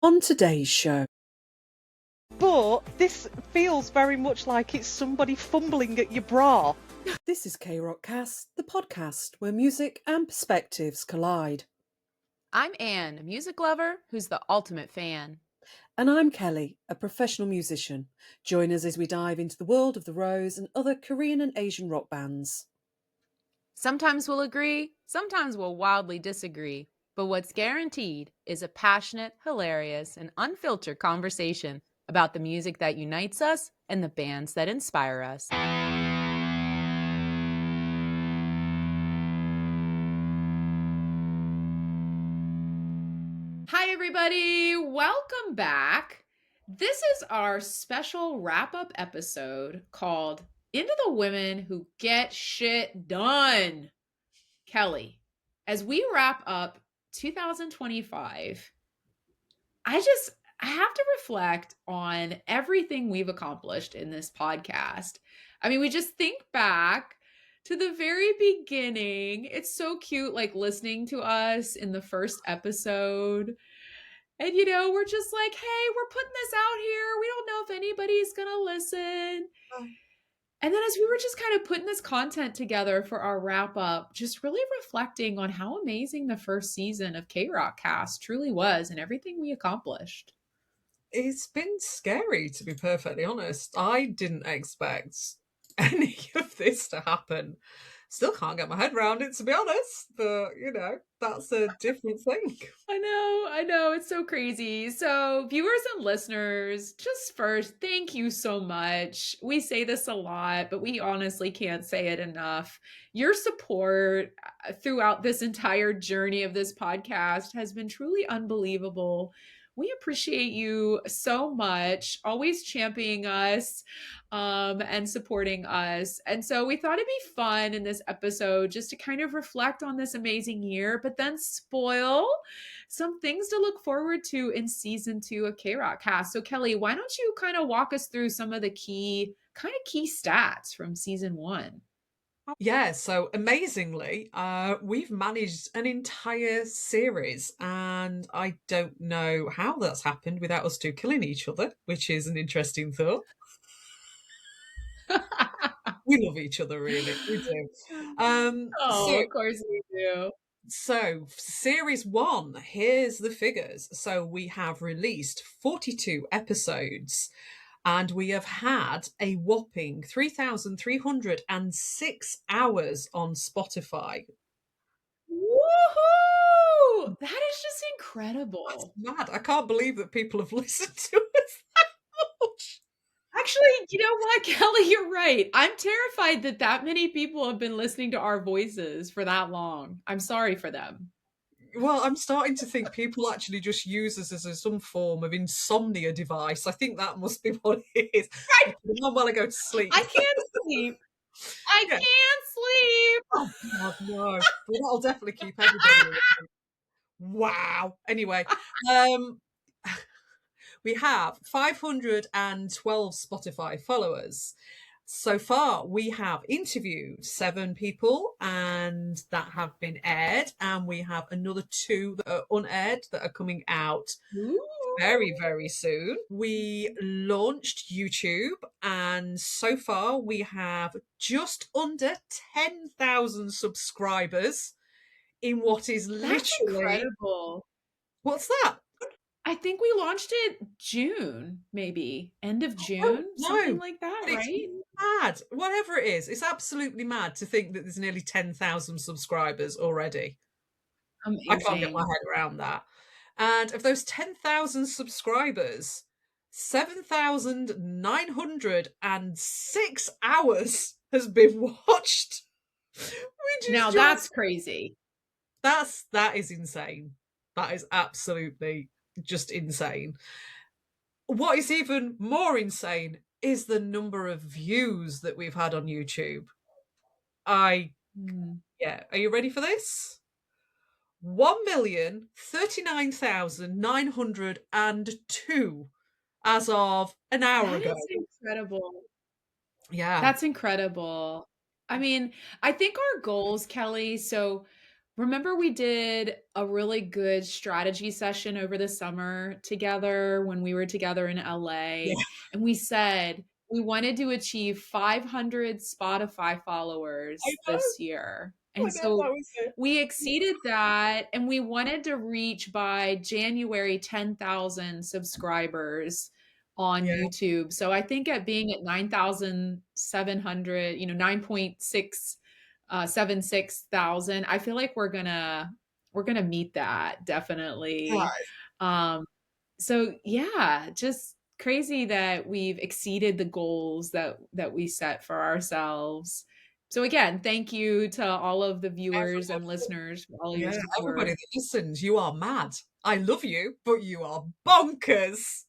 On today's show, But this feels very much like it's somebody fumbling at your bra. this is K-Rock Cast, the podcast where music and perspectives collide. I'm Anne, a music lover who's the ultimate fan. And I'm Kelly, a professional musician. Join us as we dive into the world of The Rose and other Korean and Asian rock bands. Sometimes we'll agree, sometimes we'll wildly disagree, but what's guaranteed is a passionate, hilarious, and unfiltered conversation about the music that unites us and the bands that inspire us. Hi, everybody. Welcome back. This is our special wrap-up episode called Into the Women Who Get Shit Done. Kelly, as we wrap up 2025, I have to reflect on everything we've accomplished in this podcast. I mean, we just think back to the very beginning. It's so cute, like listening to us in the first episode. And, we're just like, hey, we're putting this out here. We don't know if anybody's going to listen. And then as we were just kind of putting this content together for our wrap up, just really reflecting on how amazing the first season of K-Rock Cast truly was and everything we accomplished. It's been scary, to be perfectly honest. I didn't expect any of this to happen. Still can't get my head around it, to be honest, but that's a different thing. I know, it's so crazy. So, viewers and listeners, just first, thank you so much. We say this a lot, but we honestly can't say it enough. Your support throughout this entire journey of this podcast has been truly unbelievable. We appreciate you so much, always championing us and supporting us. And so we thought it'd be fun in this episode just to kind of reflect on this amazing year, but then spoil some things to look forward to in season 2 of K-Rock Cast. So Kelly, why don't you kind of walk us through some of the key stats from season 1? Yeah, so amazingly, we've managed an entire series, and I don't know how that's happened without us two killing each other, which is an interesting thought. We love each other, really. We do. Of course we do. So, series 1, here's the figures. So, we have released 42 episodes and we have had a whopping 3,306 hours on Spotify. Woohoo! That is just incredible. That's mad. I can't believe that people have listened to us that much. Actually, you know what, Kelly, you're right. I'm terrified that many people have been listening to our voices for that long. I'm sorry for them. Well, I'm starting to think people actually just use us as some form of insomnia device. I think that must be what it is. Right. How well I go to sleep. I can't sleep. I can't sleep. Oh, God, no. Well, that'll definitely keep everybody awake. Wow. Anyway, we have 512 Spotify followers. So far, we have interviewed 7 people and that have been aired, and we have another 2 that are unaired that are coming out very, very soon. We launched YouTube, and so far we have just under 10,000 subscribers in what is literally... That's incredible. What's that? I think we launched it June, maybe end of June, something like that, right? Mad. Whatever it is, it's absolutely mad to think that there's nearly 10,000 subscribers already. Amazing. I can't get my head around that. And of those 10,000 subscribers, 7,906 hours has been watched. Now that's crazy. That is insane. That is absolutely just insane. What is even more insane is the number of views that we've had on YouTube. Yeah. Are you ready for this? 1,039,902 as of an hour ago. That's incredible. Yeah. That's incredible. I mean, I think our goals, Kelly, so remember we did a really good strategy session over the summer together when we were together in LA, Yeah. and we said we wanted to achieve 500 Spotify I followers know. this year. I And know, that so was it. we exceeded that, and we wanted to reach by January 10,000 subscribers on Yeah. YouTube. So I think at being at 9,700, 9.676,000, I feel like we're gonna meet that definitely. Right. Um, so yeah, just crazy that we've exceeded the goals that we set for ourselves. So again, thank you to all of the viewers and Everybody. listeners for all your Yeah, everybody support. that listens, you are mad. I love you, but you are bonkers.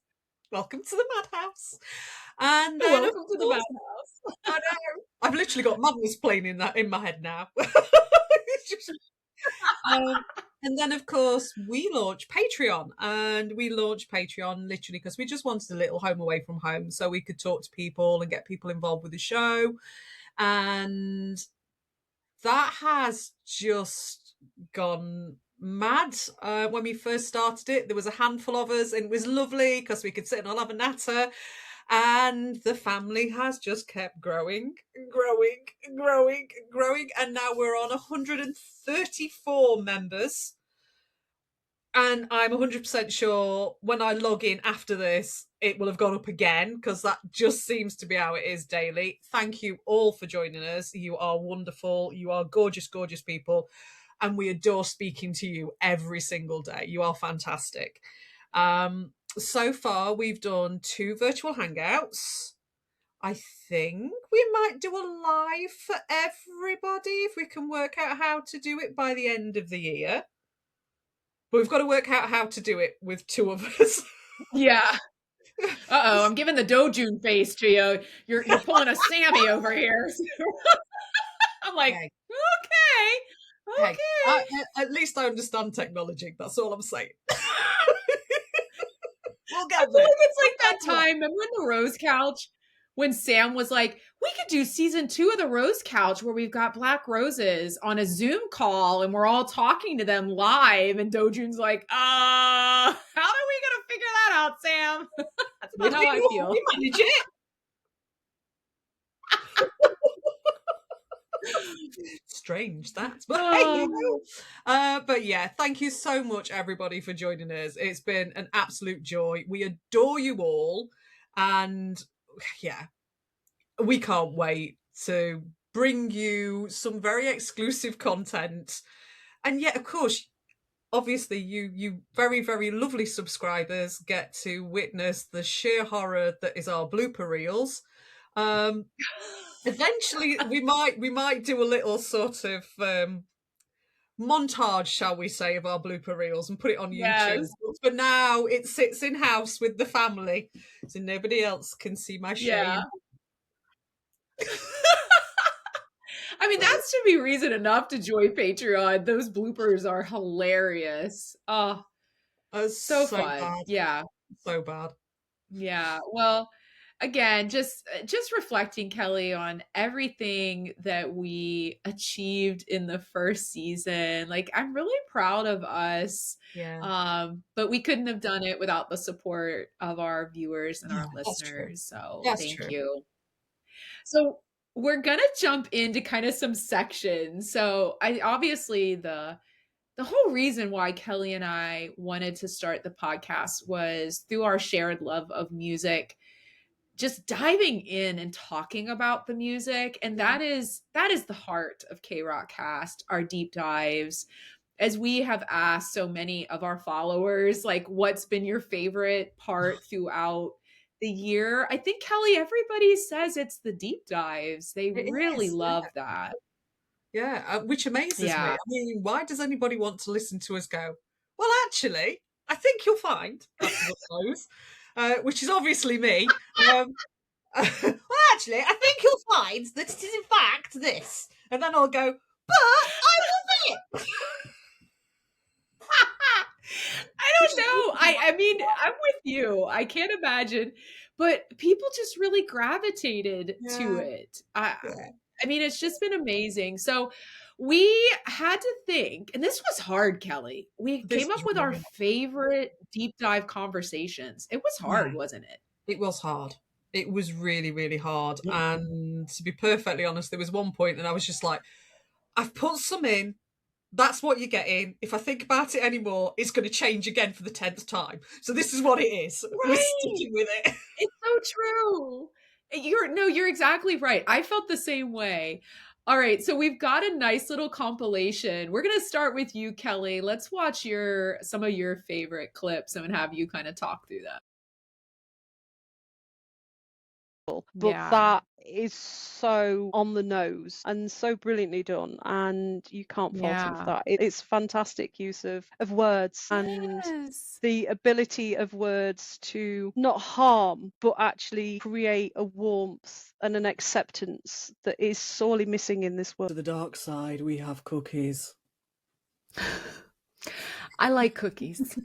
Welcome to the madhouse. And then, of Welcome to the course, madhouse. I know, I've literally got madness playing in my head now. Um, and then, of course, we launched Patreon, and we launched Patreon literally because we just wanted a little home away from home so we could talk to people and get people involved with the show. And that has just gone mad. When we first started it, there was a handful of us, and it was lovely because we could sit and all have a natter. And the family has just kept growing, growing, growing, growing. And now we're on 134 members. And I'm 100% sure when I log in after this, it will have gone up again because that just seems to be how it is daily. Thank you all for joining us. You are wonderful. You are gorgeous, gorgeous people. And we adore speaking to you every single day. You are fantastic. So far, we've done 2 virtual hangouts. I think we might do a live for everybody if we can work out how to do it by the end of the year. But we've got to work out how to do it with 2 of us. Yeah. Uh-oh, I'm giving the Dojun face to you. You're pulling a Sammy over here. I'm like, Hey, okay. hey, at least I understand technology. That's all I'm saying. We'll I get feel there. like it's like that time. Remember in the Rose Couch when Sam was like, we could do season 2 of the Rose Couch where we've got Black Roses on a Zoom call and we're all talking to them live. And Dojun's like, how are we gonna figure that out, Sam? That's about how I feel. We manage it. Strange that, but hey, but yeah, thank you so much everybody for joining us. It's been an absolute joy. We adore you all, and yeah, we can't wait to bring you some very exclusive content. And yet, of course, obviously you very, very lovely subscribers get to witness the sheer horror that is our blooper reels. Eventually we might do a little sort of montage, shall we say, of our blooper reels and put it on YouTube. Yes. But for now, it sits in house with the family, so nobody else can see my shame. Yeah. I mean, that should be reason enough to join Patreon. Those bloopers are hilarious. Oh, so fun. Bad. Yeah. So bad. Yeah. Well, again, just reflecting, Kelly, on everything that we achieved in the first season. Like, I'm really proud of us. Yeah. But we couldn't have done it without the support of our viewers and Yeah, our that's true. listeners. So That's thank true. you. So we're gonna jump into kind of some sections. So I obviously the whole reason why Kelly and I wanted to start the podcast was through our shared love of music, just diving in and talking about the music. And that is the heart of K-Rock Cast, our deep dives. As we have asked so many of our followers, like, what's been your favorite part throughout the year? I think, Kelly, everybody says it's the deep dives. They It really is, love that. Yeah, which amazes me. Yeah. I mean, why does anybody want to listen to us go, well, actually, I think you'll find, which is obviously me. Well, actually, I think you'll find that it is in fact this. And then I'll go, but I love it. I don't know. I mean, I'm with you. I can't imagine, but people just really gravitated to Yeah. it. I mean, it's just been amazing. So we had to think, and this was hard, Kelly. We This came up was with our really favorite deep dive conversations. It was hard, Yeah. wasn't it? It was hard. It was really, really hard. Yeah. And to be perfectly honest, there was one point and I was just like, I've put some in. That's what you're getting. If I think about it anymore, it's going to change again for the 10th time. So this is what it is. We're Right. sticking with it. It's so true. You're exactly right. I felt the same way. All right, so we've got a nice little compilation. We're gonna start with you, Kelly. Let's watch some of your favorite clips and have you kind of talk through that. But Yeah. that is so on the nose and so brilliantly done, and you can't fault him for Yeah. that. It's fantastic use of words and Yes. the ability of words to not harm but actually create a warmth and an acceptance that is sorely missing in this To world. the dark side, we have cookies. I like cookies.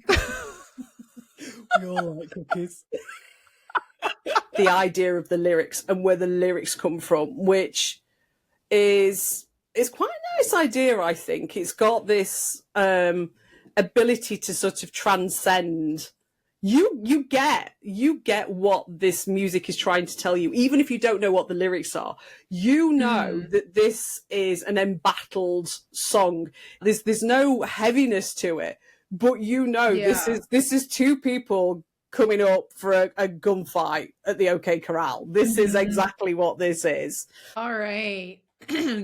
We all like cookies. The idea of the lyrics and where the lyrics come from, which is quite a nice idea, I think. It's got this ability to sort of transcend. You get what this music is trying to tell you, even if you don't know what the lyrics are. You know that this is an embattled song. There's no heaviness to it, but you know this is two people coming up for a gunfight at the OK Corral. This is exactly what this is. All right.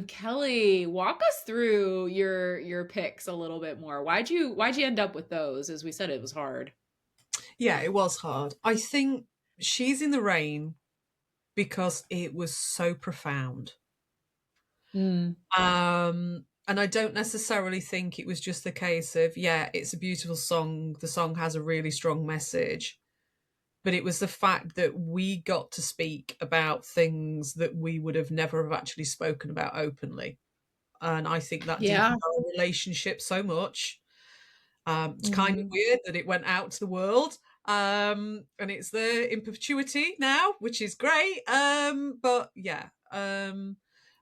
Kelly, walk us through your picks a little bit more. Why'd you end up with those? As we said, it was hard. Yeah, it was hard. I think She's in the Rain because it was so profound. And I don't necessarily think it was just the case of, yeah, it's a beautiful song. The song has a really strong message. But it was the fact that we got to speak about things that we would have never have actually spoken about openly. And I think that deepened our relationship so much. It's kind of weird that it went out to the world. And it's there in perpetuity now, which is great. But yeah. And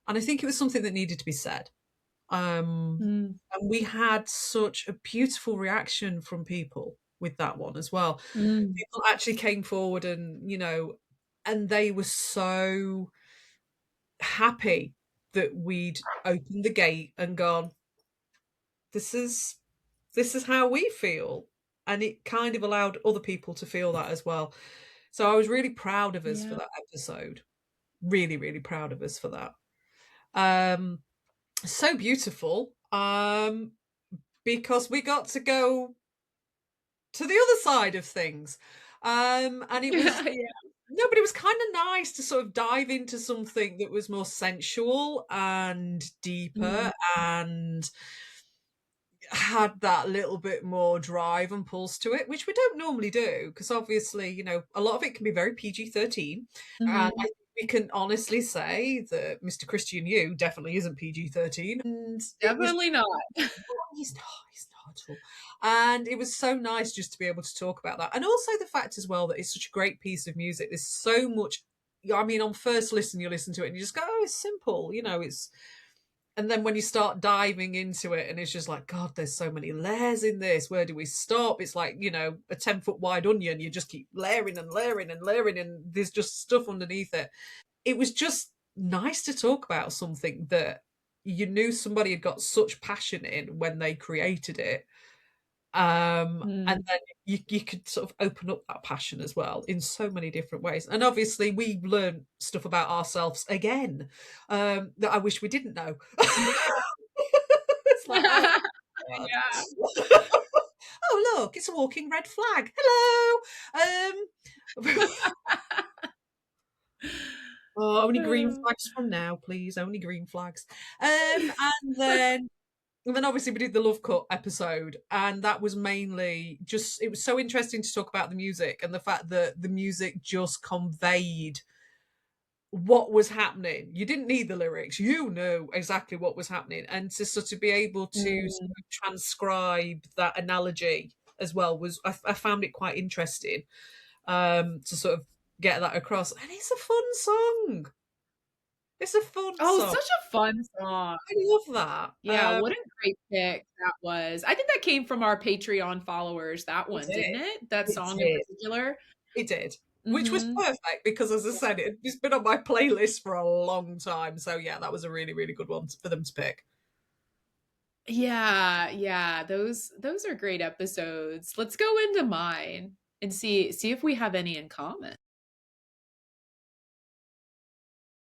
I think it was something that needed to be said. And we had such a beautiful reaction from people with that one as well. People actually came forward and, and they were so happy that we'd opened the gate and gone, this is how we feel. And it kind of allowed other people to feel that as well. So I was really proud of us for that episode. Really, really proud of us for that. So beautiful. Because we got to go to the other side of things. And it was no, but it was kind of nice to sort of dive into something that was more sensual and deeper and had that little bit more drive and pulse to it, which we don't normally do, because obviously, a lot of it can be very PG-13. And I think we can honestly say that Mr. Christian Yu definitely isn't PG-13. And Definitely not. He's not at all. And it was so nice just to be able to talk about that. And also the fact as well that it's such a great piece of music. There's so much, on first listen, you listen to it and you just go, oh, it's simple, it's... And then when you start diving into it and it's just like, God, there's so many layers in this. Where do we stop? It's like, a 10-foot wide onion. You just keep layering and layering and layering and there's just stuff underneath it. It was just nice to talk about something that you knew somebody had got such passion in when they created it. And then you could sort of open up that passion as well in so many different ways. And obviously we learned stuff about ourselves again that I wish we didn't know. It's like, oh, look, it's a walking red flag. Hello. Oh, only green flags from now, please. Only green flags. And then obviously we did the Love Cut episode, and that was mainly just, it was so interesting to talk about the music and the fact that the music just conveyed what was happening. You didn't need the lyrics, you knew exactly what was happening, and to sort of be able to sort of transcribe that analogy as well was, I found it quite interesting to sort of get that across. And it's a fun song. It's a fun Oh, song. such a fun song. I love that. Yeah, what a great pick that was. I think that came from our Patreon followers, that It one, didn't did. it? That It song in did. particular. It did. Which was Mhm. perfect because, as I said, it's been on my playlist for a long time. So yeah, that was a really, really good one for them to pick. Yeah, yeah, those are great episodes. Let's go into mine and see if we have any in common.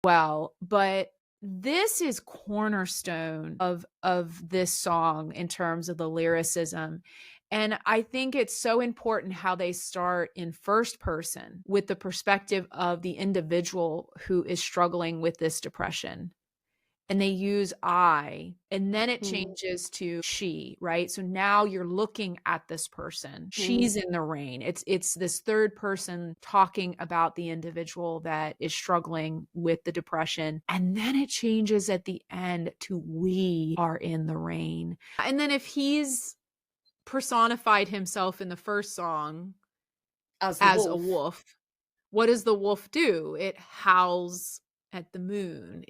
Well, but this is cornerstone of this song in terms of the lyricism. And I think it's so important how they start in first person with the perspective of the individual who is struggling with this depression. And they use I, and then it changes to she, right? So now you're looking at this person. She's in the rain. It's this third person talking about the individual that is struggling with the depression. And then it changes at the end to we are in the rain. And then if he's personified himself in the first song As as a wolf, what does the wolf do? It howls at the moon.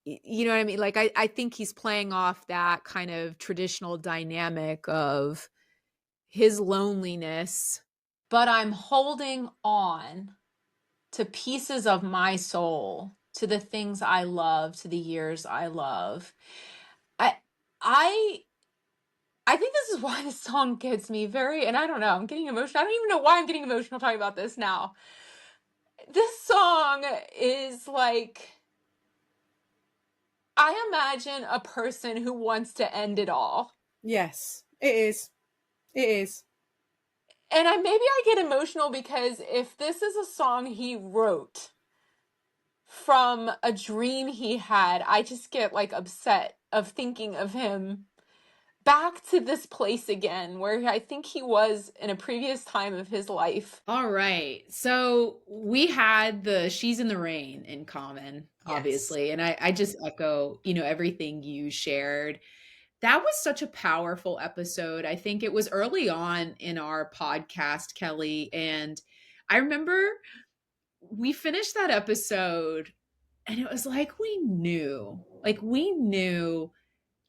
You know what I mean? Like, I think he's playing off that kind of traditional dynamic of his loneliness, but I'm holding on to pieces of my soul, to the things I love, to the years I love. I I I think this is why this song gets me very, and I don't know, I'm getting emotional. I don't even know why I'm getting emotional talking about this now. This song is like, I imagine a person who wants to end it all. Yes, it is. It is. And maybe I get emotional because if this is a song he wrote from a dream he had, I just get like upset of thinking of him back to this place again where I think he was in a previous time of his life. All right. So we had the She's in the Rain in common, obviously. And I just echo, everything you shared. That was such a powerful episode. I think it was early on in our podcast, Kelly. And I remember we finished that episode and it was like we knew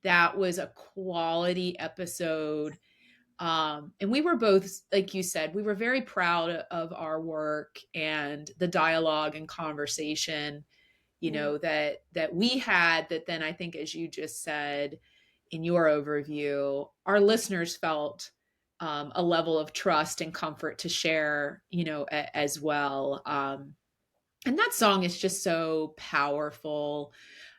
that was a quality episode. And we were both, like you said, we were very proud of our work and the dialogue and conversation, that we had, that then I think, as you just said in your overview, our listeners felt a level of trust and comfort to share, as well. And that song is just so powerful.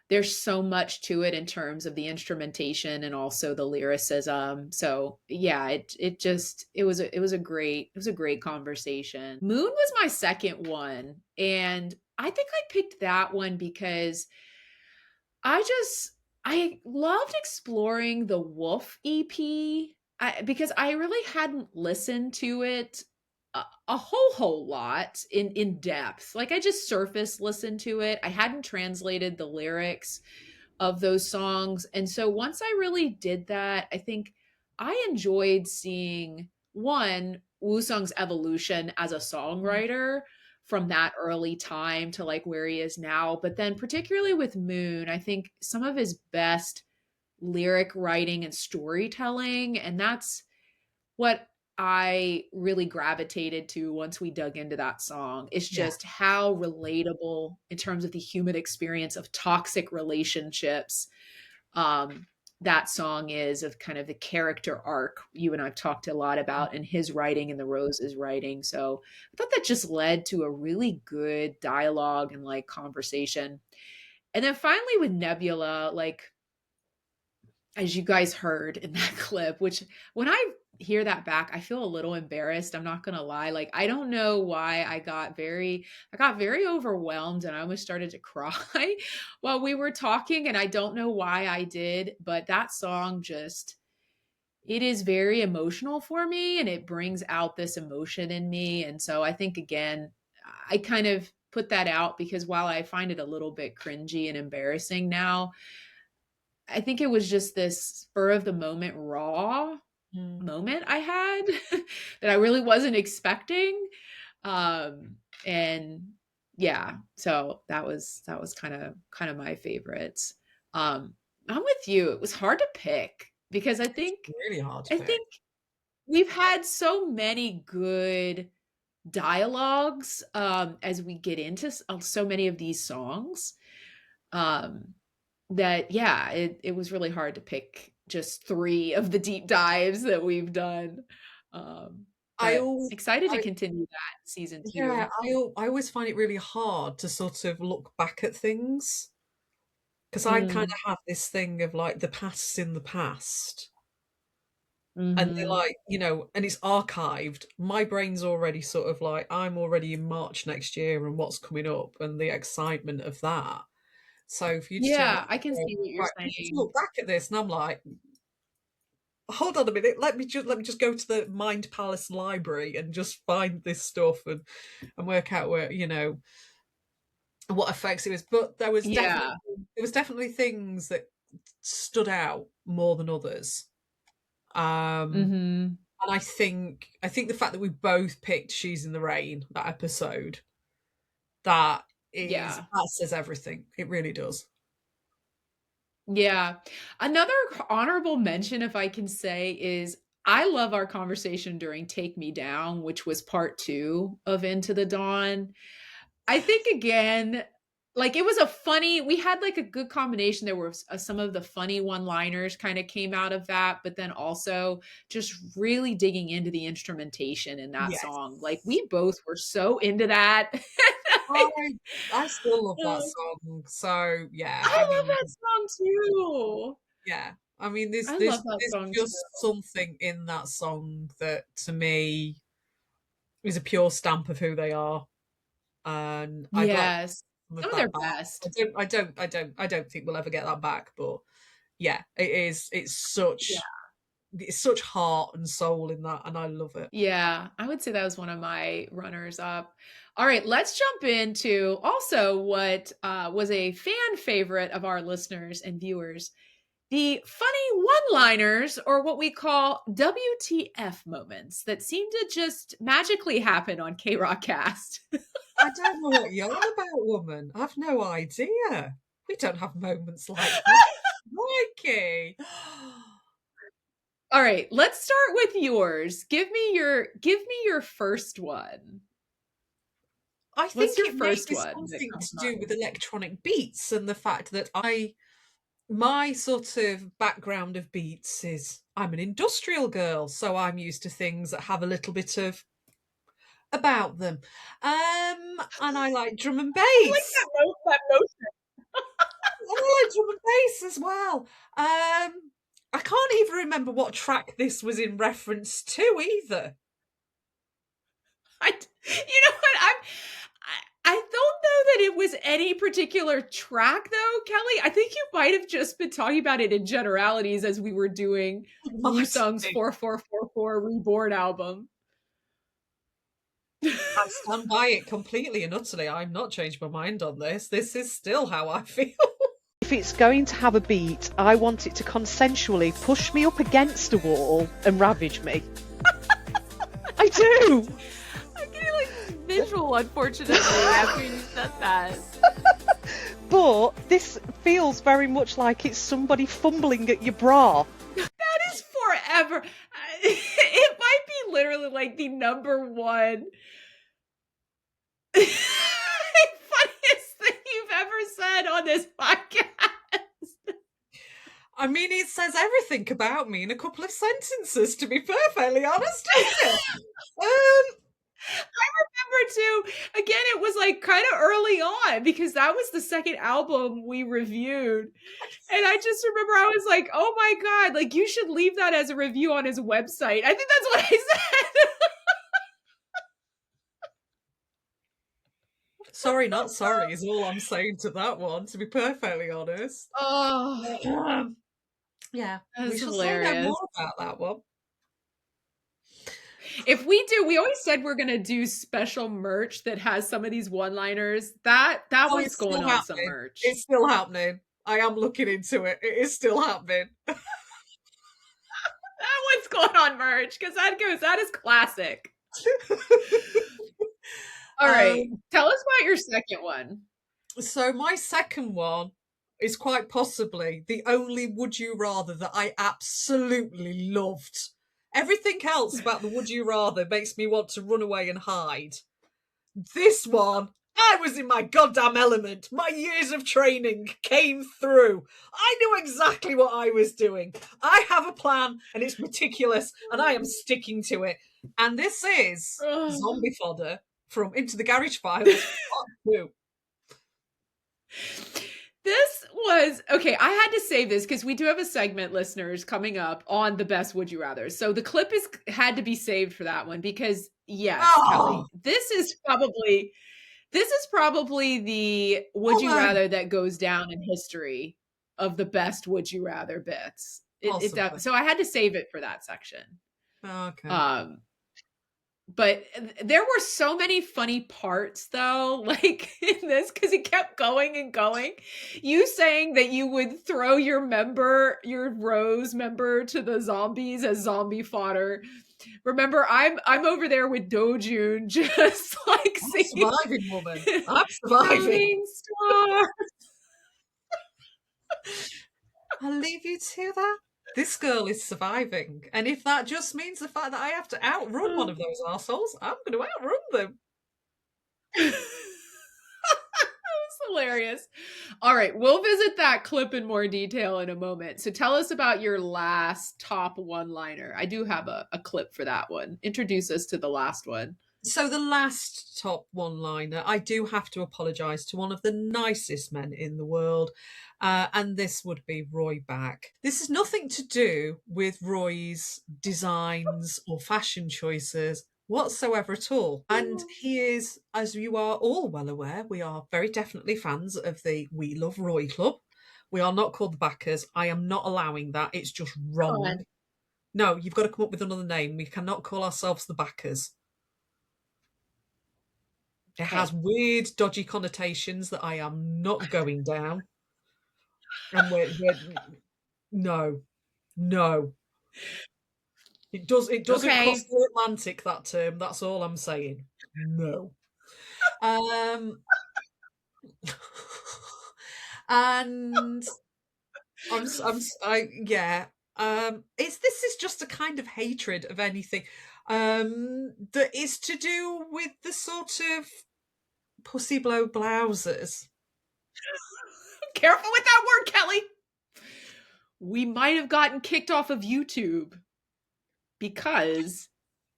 There's so much to it in terms of the instrumentation and also the lyricism. So yeah, it was a great conversation. Moon was my second one, and I think I picked that one because I loved exploring the Wolf EP, because I really hadn't listened to it a whole lot in depth. Like, I just surface listened to it. I hadn't translated the lyrics of those songs. And so once I really did that, I think I enjoyed seeing, one, Wu Sung's evolution as a songwriter from that early time to like where he is now. But then particularly with Moon, I think some of his best lyric writing and storytelling, and that's what I really gravitated to once we dug into that song. It's just how relatable in terms of the human experience of toxic relationships, um, that song is, of kind of the character arc you and I've talked a lot about in his writing and the Rose's writing. So I thought that just led to a really good dialogue and like conversation. And then finally with Nebula, like, as you guys heard in that clip, which when I hear that back, I feel a little embarrassed. I'm not gonna lie. Like, I don't know why I got very overwhelmed and I almost started to cry while we were talking. And I don't know why I did, but that song just, it is very emotional for me and it brings out this emotion in me. And so I think, again, I kind of put that out because while I find it a little bit cringy and embarrassing now, I think it was just this spur of the moment raw moment I had that I really wasn't expecting. And yeah, so that was kind of my favorites. I'm with you. It was hard to pick because Really hard to I pick. think we've had so many good dialogues as we get into so many of these songs um that yeah, it was really hard to pick just three of the deep dives that we've done. I But always, excited to I continue that season yeah, 2. I always find it really hard to sort of look back at things because I kind Mm, of have this thing of like the past's in the past. And they're mhm. like, and it's archived. My brain's already sort of like, I'm already in March next year and what's coming up and the excitement of that. So for you to turn around Yeah, I and can go, see what you're right, we need to saying. look back at this, and I'm like, hold on a minute, let me just go to the Mind Palace library and just find this stuff and work out where, what effects it was. But Yeah. there was definitely things that stood out more than others. Um Mhm. And I think the fact that we both picked She's in the Rain, that episode, that Yeah. that says everything. It really does. Yeah. Another honorable mention, if I can say, is I love our conversation during Take Me Down, which was part 2 of Into the Dawn. I think again, like it was a funny, we had like a good combination. There were some of the funny one-liners kind of came out of that, but then also just really digging into the instrumentation in that song. Like Yes. we both were so into that. I I still love that I song. So yeah, I love mean, that song too. yeah. I mean, there's I there's love that there's song just too. something in that song that to me is a pure stamp of who they are. And I'd like Yes. some of Some of their that back. I best. don't I don't I don't I don't think we'll ever get that back, but yeah, Yeah. it's such heart and soul in that, and I love it. Yeah, I would say that was one of my runners up. All right, let's jump into also what was a fan favorite of our listeners and viewers, the funny one-liners, or what we call WTF moments that seem to just magically happen on K Rock Cast. I don't know what you're on about, woman. I've no idea. We don't have moments like that. Mikey. All right, let's start with yours. Give me your first one. I What's think your it may first be one that something comes to to do mind? with electronic beats and the fact that my sort of background of beats is I'm an industrial girl, so I'm used to things that have a little bit of about them. And I like drum and I like bass. that motion. And I like drum and bass as well. I can't even remember what track this was in reference to either. You know what? I don't know that it was any particular track though, Kelly. I think you might have just been talking about it in generalities as we were doing Wu Might Sung's be. 4444 Reborn album. I stand by it completely and utterly. I'm not changed my mind on this. This is still how I feel. If it's going to have a beat, I want it to consensually push me up against a wall and ravage me. I do. I'm getting like visual, unfortunately, after you said that. But this feels very much like it's somebody fumbling at your bra. That is forever. It might be literally like the number one funniest thing you've ever said on this podcast. I mean, it says everything about me in a couple of sentences, to be perfectly honest with you. I remember too, again, it was like kind of early on because that was the second album we reviewed. And I just remember I was like, oh my God, like you should leave that as a review on his website. I think that's what I said. Sorry, not sorry, is all I'm saying to that one, to be perfectly honest. Oh, Yeah, we that's shall say no hilarious. more about that one. If we do, we always said we're gonna do special merch that has some of these one-liners. That Oh, one's it's going still on some happening. merch. It's still happening. I am looking into it. It is still happening. That one's going on merch because that is classic. All right. Tell us about your second one. So my second one is quite possibly the only Would You Rather that I absolutely loved. Everything else about the Would You Rather makes me want to run away and hide. This one, I was in my goddamn element. My years of training came through. I knew exactly what I was doing. I have a plan and it's meticulous and I am sticking to it. And this is Zombie Fodder from Into the Garage Files Part 2. This was okay. I had to save this because we do have a segment, listeners, coming up on the best Would You Rather. So the clip had to be saved for that one because yes, Kelly, this is probably the Would You Rather that goes down in history of the best Would You Rather bits. So I had to save it for that section. Okay. But there were so many funny parts though, like in this, because it kept going and going. You saying that you would throw your Rose member to the zombies as zombie fodder. Remember, I'm over there with Dojun, just like singing. Surviving woman. I'm surviving. I'll leave you to that. This girl is surviving. And if that just means the fact that I have to outrun one of those arseholes, I'm going to outrun them. That was hilarious. All right, we'll visit that clip in more detail in a moment. So tell us about your last top one-liner. I do have a clip for that one. Introduce us to the last one. So the last top one-liner, I do have to apologise to one of the nicest men in the world, and this would be Roy Back. This is nothing to do with Roy's designs or fashion choices whatsoever at all. And he is, as you are all well aware, we are very definitely fans of the We Love Roy Club. We are not called the Backers. I am not allowing that. It's just wrong. No, you've got to come up with another name. We cannot call ourselves the Backers. It has weird, dodgy connotations that I am not going down. And no. It doesn't cross the Atlantic, that term. That's all I'm saying. No. And this is just a kind of hatred of anything that is to do with the sort of pussy blow blouses. Careful with that word, Kelly. We might have gotten kicked off of YouTube because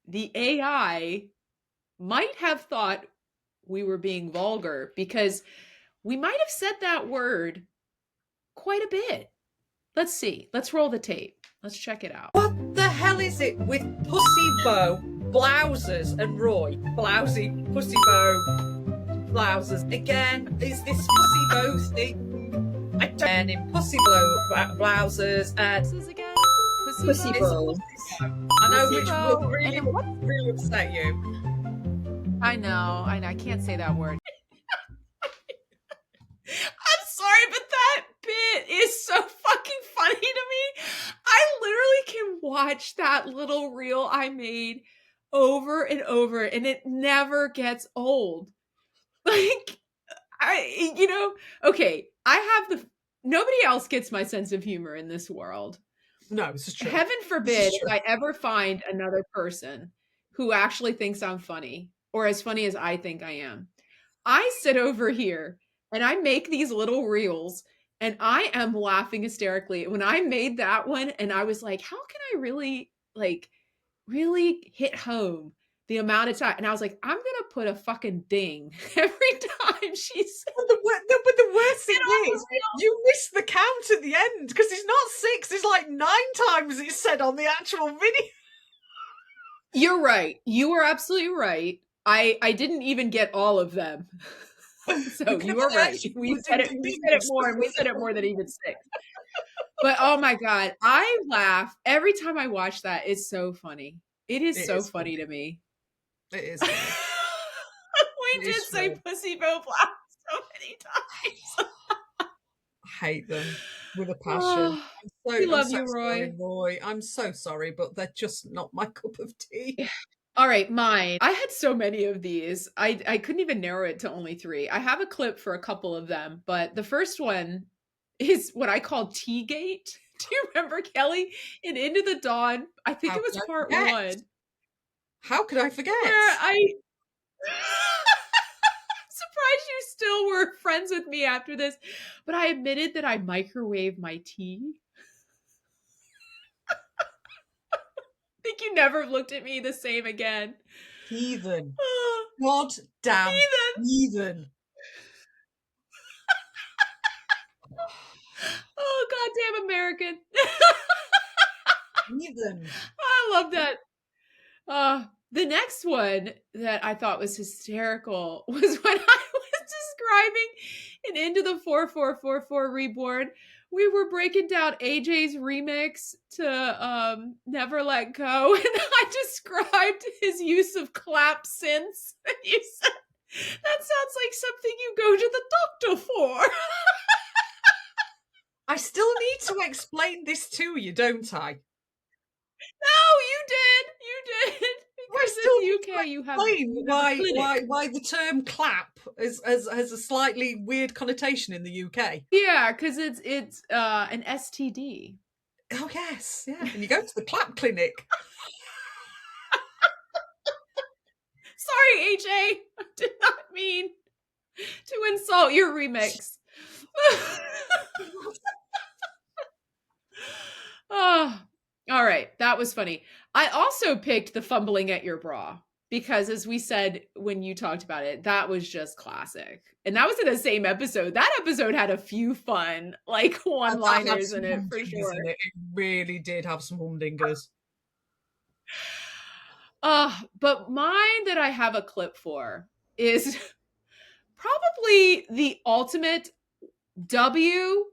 the AI might have thought we were being vulgar because we might have said that word quite a bit. Let's see. Let's roll the tape. Let's check it out. What the hell is it with pussy bow, blouses, and Roy? Blousy, pussy bow, blouses. Again, is this pussy bow thing? I don't in pussy blow blouses and again. Pussy bow. I know which will really upset you. I know. I can't say that word. I'm sorry, but that bit is so fucking funny to me. I literally can watch that little reel I made over and over, and it never gets old. Like, okay, nobody else gets my sense of humor in this world. No, this is true. Heaven forbid if I ever find another person who actually thinks I'm funny or as funny as I think I am. I sit over here and I make these little reels and I am laughing hysterically. When I made that one and I was like, how can I really hit home the amount of time? And I was like, I'm going to put a fucking ding every time she said. But the worst thing is, you miss the count at the end because it's not 6, it's like 9 times it's said on the actual video. You're right. You are absolutely right. I didn't even get all of them. So you are right. We said it more than even 6. But oh my God, I laugh every time I watch that. It's so funny. It is so funny to me. It is. We did say pussy bow blouse so many times. I hate them with a passion. We love you, Roy. Sorry, Roy. I'm so sorry, but they're just not my cup of tea. All right, mine. I had so many of these. I couldn't even narrow it to only three. I have a clip for a couple of them, but the first one is what I call Tea-gate. Do you remember, Kelly, in Into the Dawn? I think How it was could I part forget? one, How could I forget? where I surprised you still were friends with me after this, but I admitted that I microwave my tea. I think you never looked at me the same again. Heathen. God damn heathen. Oh, goddamn American. Heathen. I love that. The next one that I thought was hysterical was when I was describing an Into the 4444 Reborn. We were breaking down AJ's remix to Never Let Go, and I described his use of clap synths. And you said, that sounds like something you go to the doctor for. I still need to explain this to you, don't I? No, you did. You did. I Because still in need the UK, you have explain a clinic. why the term clap has a slightly weird connotation in the UK. Yeah, because it's an STD. Oh yes, yeah. And you go to the clap clinic. Sorry, AJ. I did not mean to insult your remix. Oh, all right. That was funny. I also picked the fumbling at your bra because, as we said when you talked about it, that was just classic. And that was in the same episode. That episode had a few fun, like, one-liners in it, for sure. It really did have some humdingers. But mine that I have a clip for is probably the ultimate WTF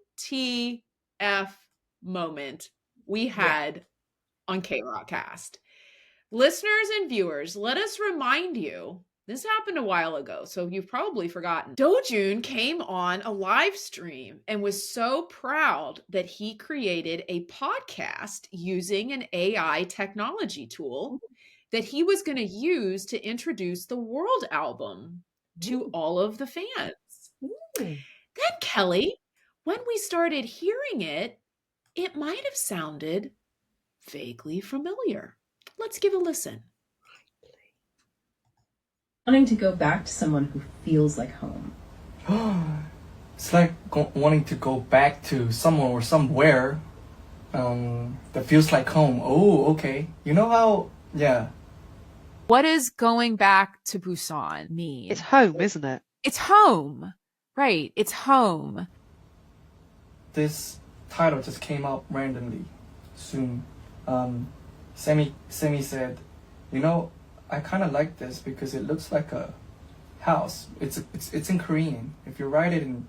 moment we had on K-Rockcast. Listeners and viewers, let us remind you, this happened a while ago, so you've probably forgotten. Dojun came on a live stream and was so proud that he created a podcast using an AI technology tool that he was going to use to introduce the World album to all of the fans. Then, Kelly, when we started hearing it, it might have sounded vaguely familiar. Let's give a listen. Wanting to go back to someone who feels like home. It's like wanting to go back to someone or somewhere that feels like home. Oh, okay. You know how, yeah. What does going back to Busan mean? It's home, isn't it? It's home. Right. It's home. This title just came up randomly soon. Semi said, you know, I kind of like this because it looks like a house. It's in Korean. If you write it and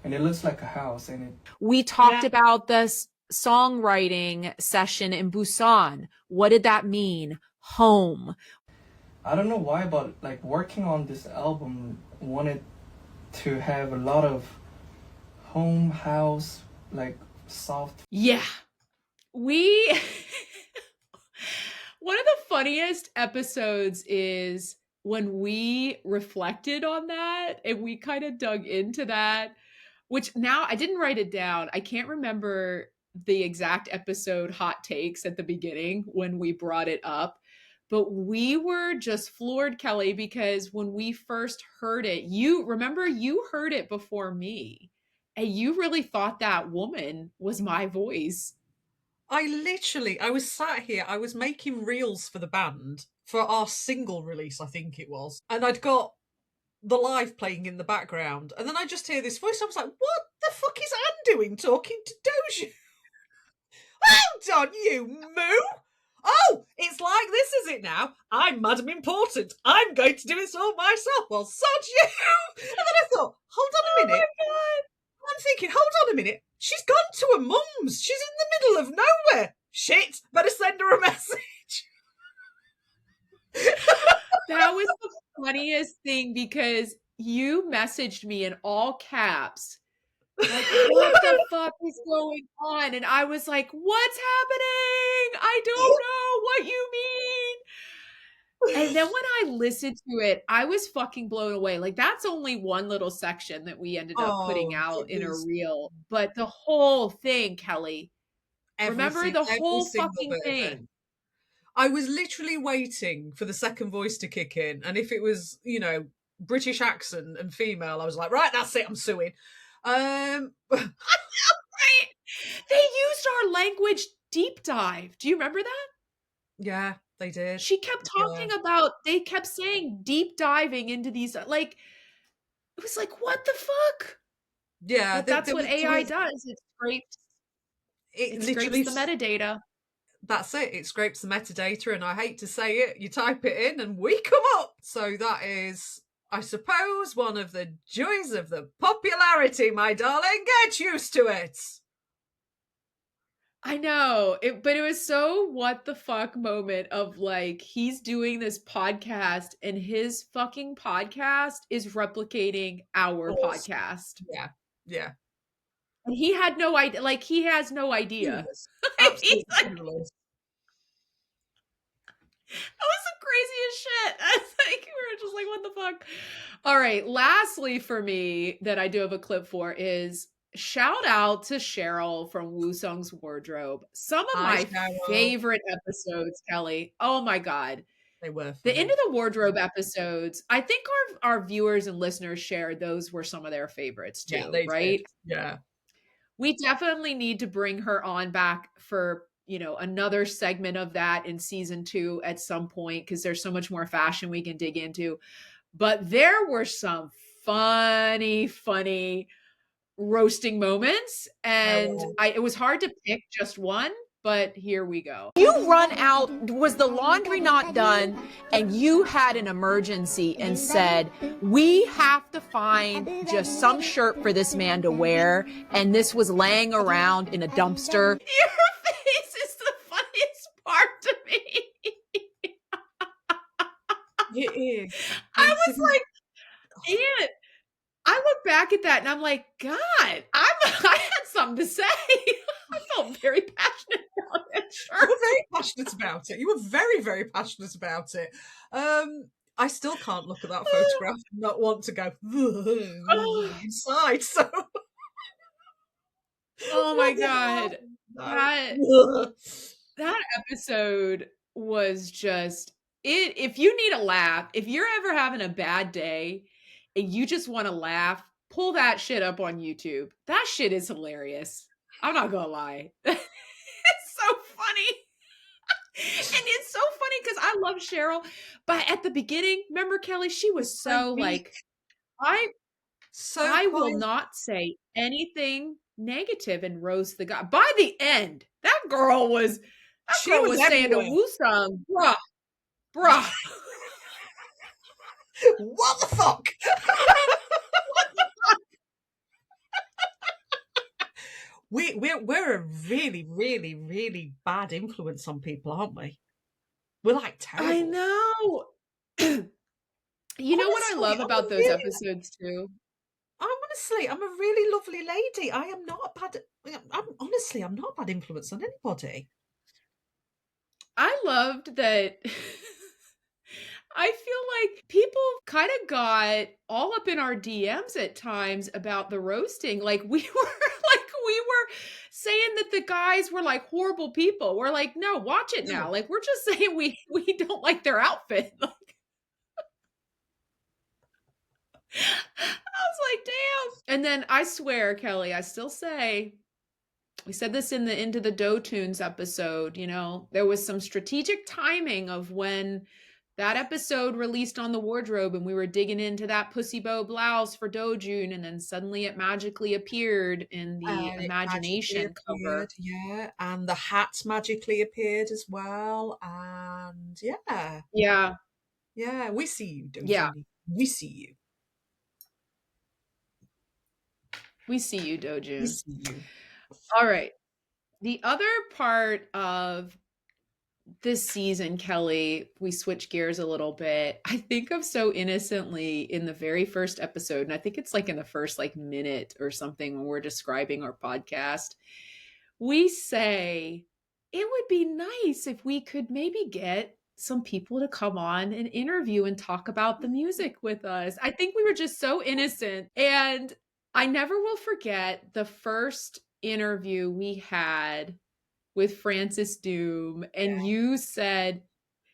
it looks like a house and it. We talked about this songwriting session in Busan. What did that mean? Home. I don't know why, but like working on this album, wanted to have a lot of home, house, like soft. Yeah. We one of the funniest episodes is when we reflected on that and we kind of dug into that, which now I didn't write it down. I can't remember the exact episode hot takes at the beginning when we brought it up, but we were just floored, Kelly, because when we first heard it, you heard it before me and you really thought that woman was my voice. I was sat here, I was making reels for the band for our single release, I think it was. And I'd got the live playing in the background. And then I just hear this voice. I was like, what the fuck is Anne doing talking to Doja? Hold on, you moo! Oh, it's like this, is it now? I'm Madam Important. I'm going to do it all myself. Well, sod you! And then I thought, hold on a minute. I'm thinking, hold on a minute. She's gone to her mum's. She's in the middle of nowhere. Shit, better send her a message. That was the funniest thing because you messaged me in all caps. Like, what the fuck is going on? And I was like, what's happening? I don't know what you mean. And then when I listened to it, I was fucking blown away. Like that's only one little section that we ended up putting out it in a was reel, but the whole thing, Kelly, remember the every whole single fucking bit of it. thing. I was literally waiting for the second voice to kick in, and if it was, British accent and female, I was like, right, that's it, I'm suing. Right? They used our language deep dive. Do you remember that? Yeah, they did. She kept talking about, they kept saying deep diving into these, like, it was like, what the fuck? Yeah, But that's what AI does. It literally scrapes the metadata. That's it. It scrapes the metadata, and I hate to say it, you type it in and we come up. So that is, I suppose, one of the joys of the popularity, my darling. Get used to it. I know, but it was so what the fuck moment of like, he's doing this podcast and his fucking podcast is replicating our podcast. Yeah, yeah. And he had no idea, like he has no idea. Absolutely. That was the craziest shit. I was like, we were just like, what the fuck? All right. Lastly, for me, that I do have a clip for is shout out to Cheryl from Woosung's Wardrobe. Some of my favorite episodes, Kelly. Oh my God. They were. The Into the Wardrobe episodes, I think our viewers and listeners shared those were some of their favorites too, right? Did. Yeah. We definitely need to bring her on back for, another segment of that in season 2 at some point, because there's so much more fashion we can dig into. But there were some funny roasting moments, and it was hard to pick just one, but here we go. You run out, was the laundry not done, and you had an emergency and said, we have to find just some shirt for this man to wear, and this was laying around in a dumpster. Your face is the funniest part to me. It is. I was like, Ian, I look back at that and I'm like, God, I had something to say. I felt very passionate about it. Sure. You were very passionate about it. You were very, very passionate about it. I still can't look at that photograph and not want to go inside. So, oh my God, that episode was just it. If you need a laugh, if you're ever having a bad day and you just want to laugh, pull that shit up on YouTube. That shit is hilarious. I'm not gonna lie. It's so funny. And it's so funny because I love Cheryl. But at the beginning, remember, Kelly, she was so like, I will not say anything negative and roast the guy. By the end, that girl was saying to Woosung, bruh. What the fuck? We're a really, really, really bad influence on people, aren't we? We're like terrible. I know. You know what I love about those episodes too? Honestly, I'm a really lovely lady. I'm not a bad influence on anybody. I loved that. I feel like people kind of got all up in our DMs at times about the roasting. Like we were saying that the guys were like horrible people. We're like, no, watch it now. Like we're just saying we don't like their outfit. Like, I was like, damn. And then I swear, Kelly, I still say, we said this in the Into the Dough Tunes episode, there was some strategic timing of when that episode released on the Wardrobe and we were digging into that pussy bow blouse for Dojun, and then suddenly it magically appeared in the Imagination cover. Yeah, and the hat magically appeared as well. And yeah, we see you, Dojun. Yeah, we see you. We see you, Dojun. We see you. All right. The other part of this season, Kelly, we switch gears a little bit. I think of so innocently in the very first episode, and I think it's like in the first minute or something when we're describing our podcast, we say it would be nice if we could maybe get some people to come on and interview and talk about the music with us. I think we were just so innocent. And I never will forget the first interview we had with Francis Doom. And you said,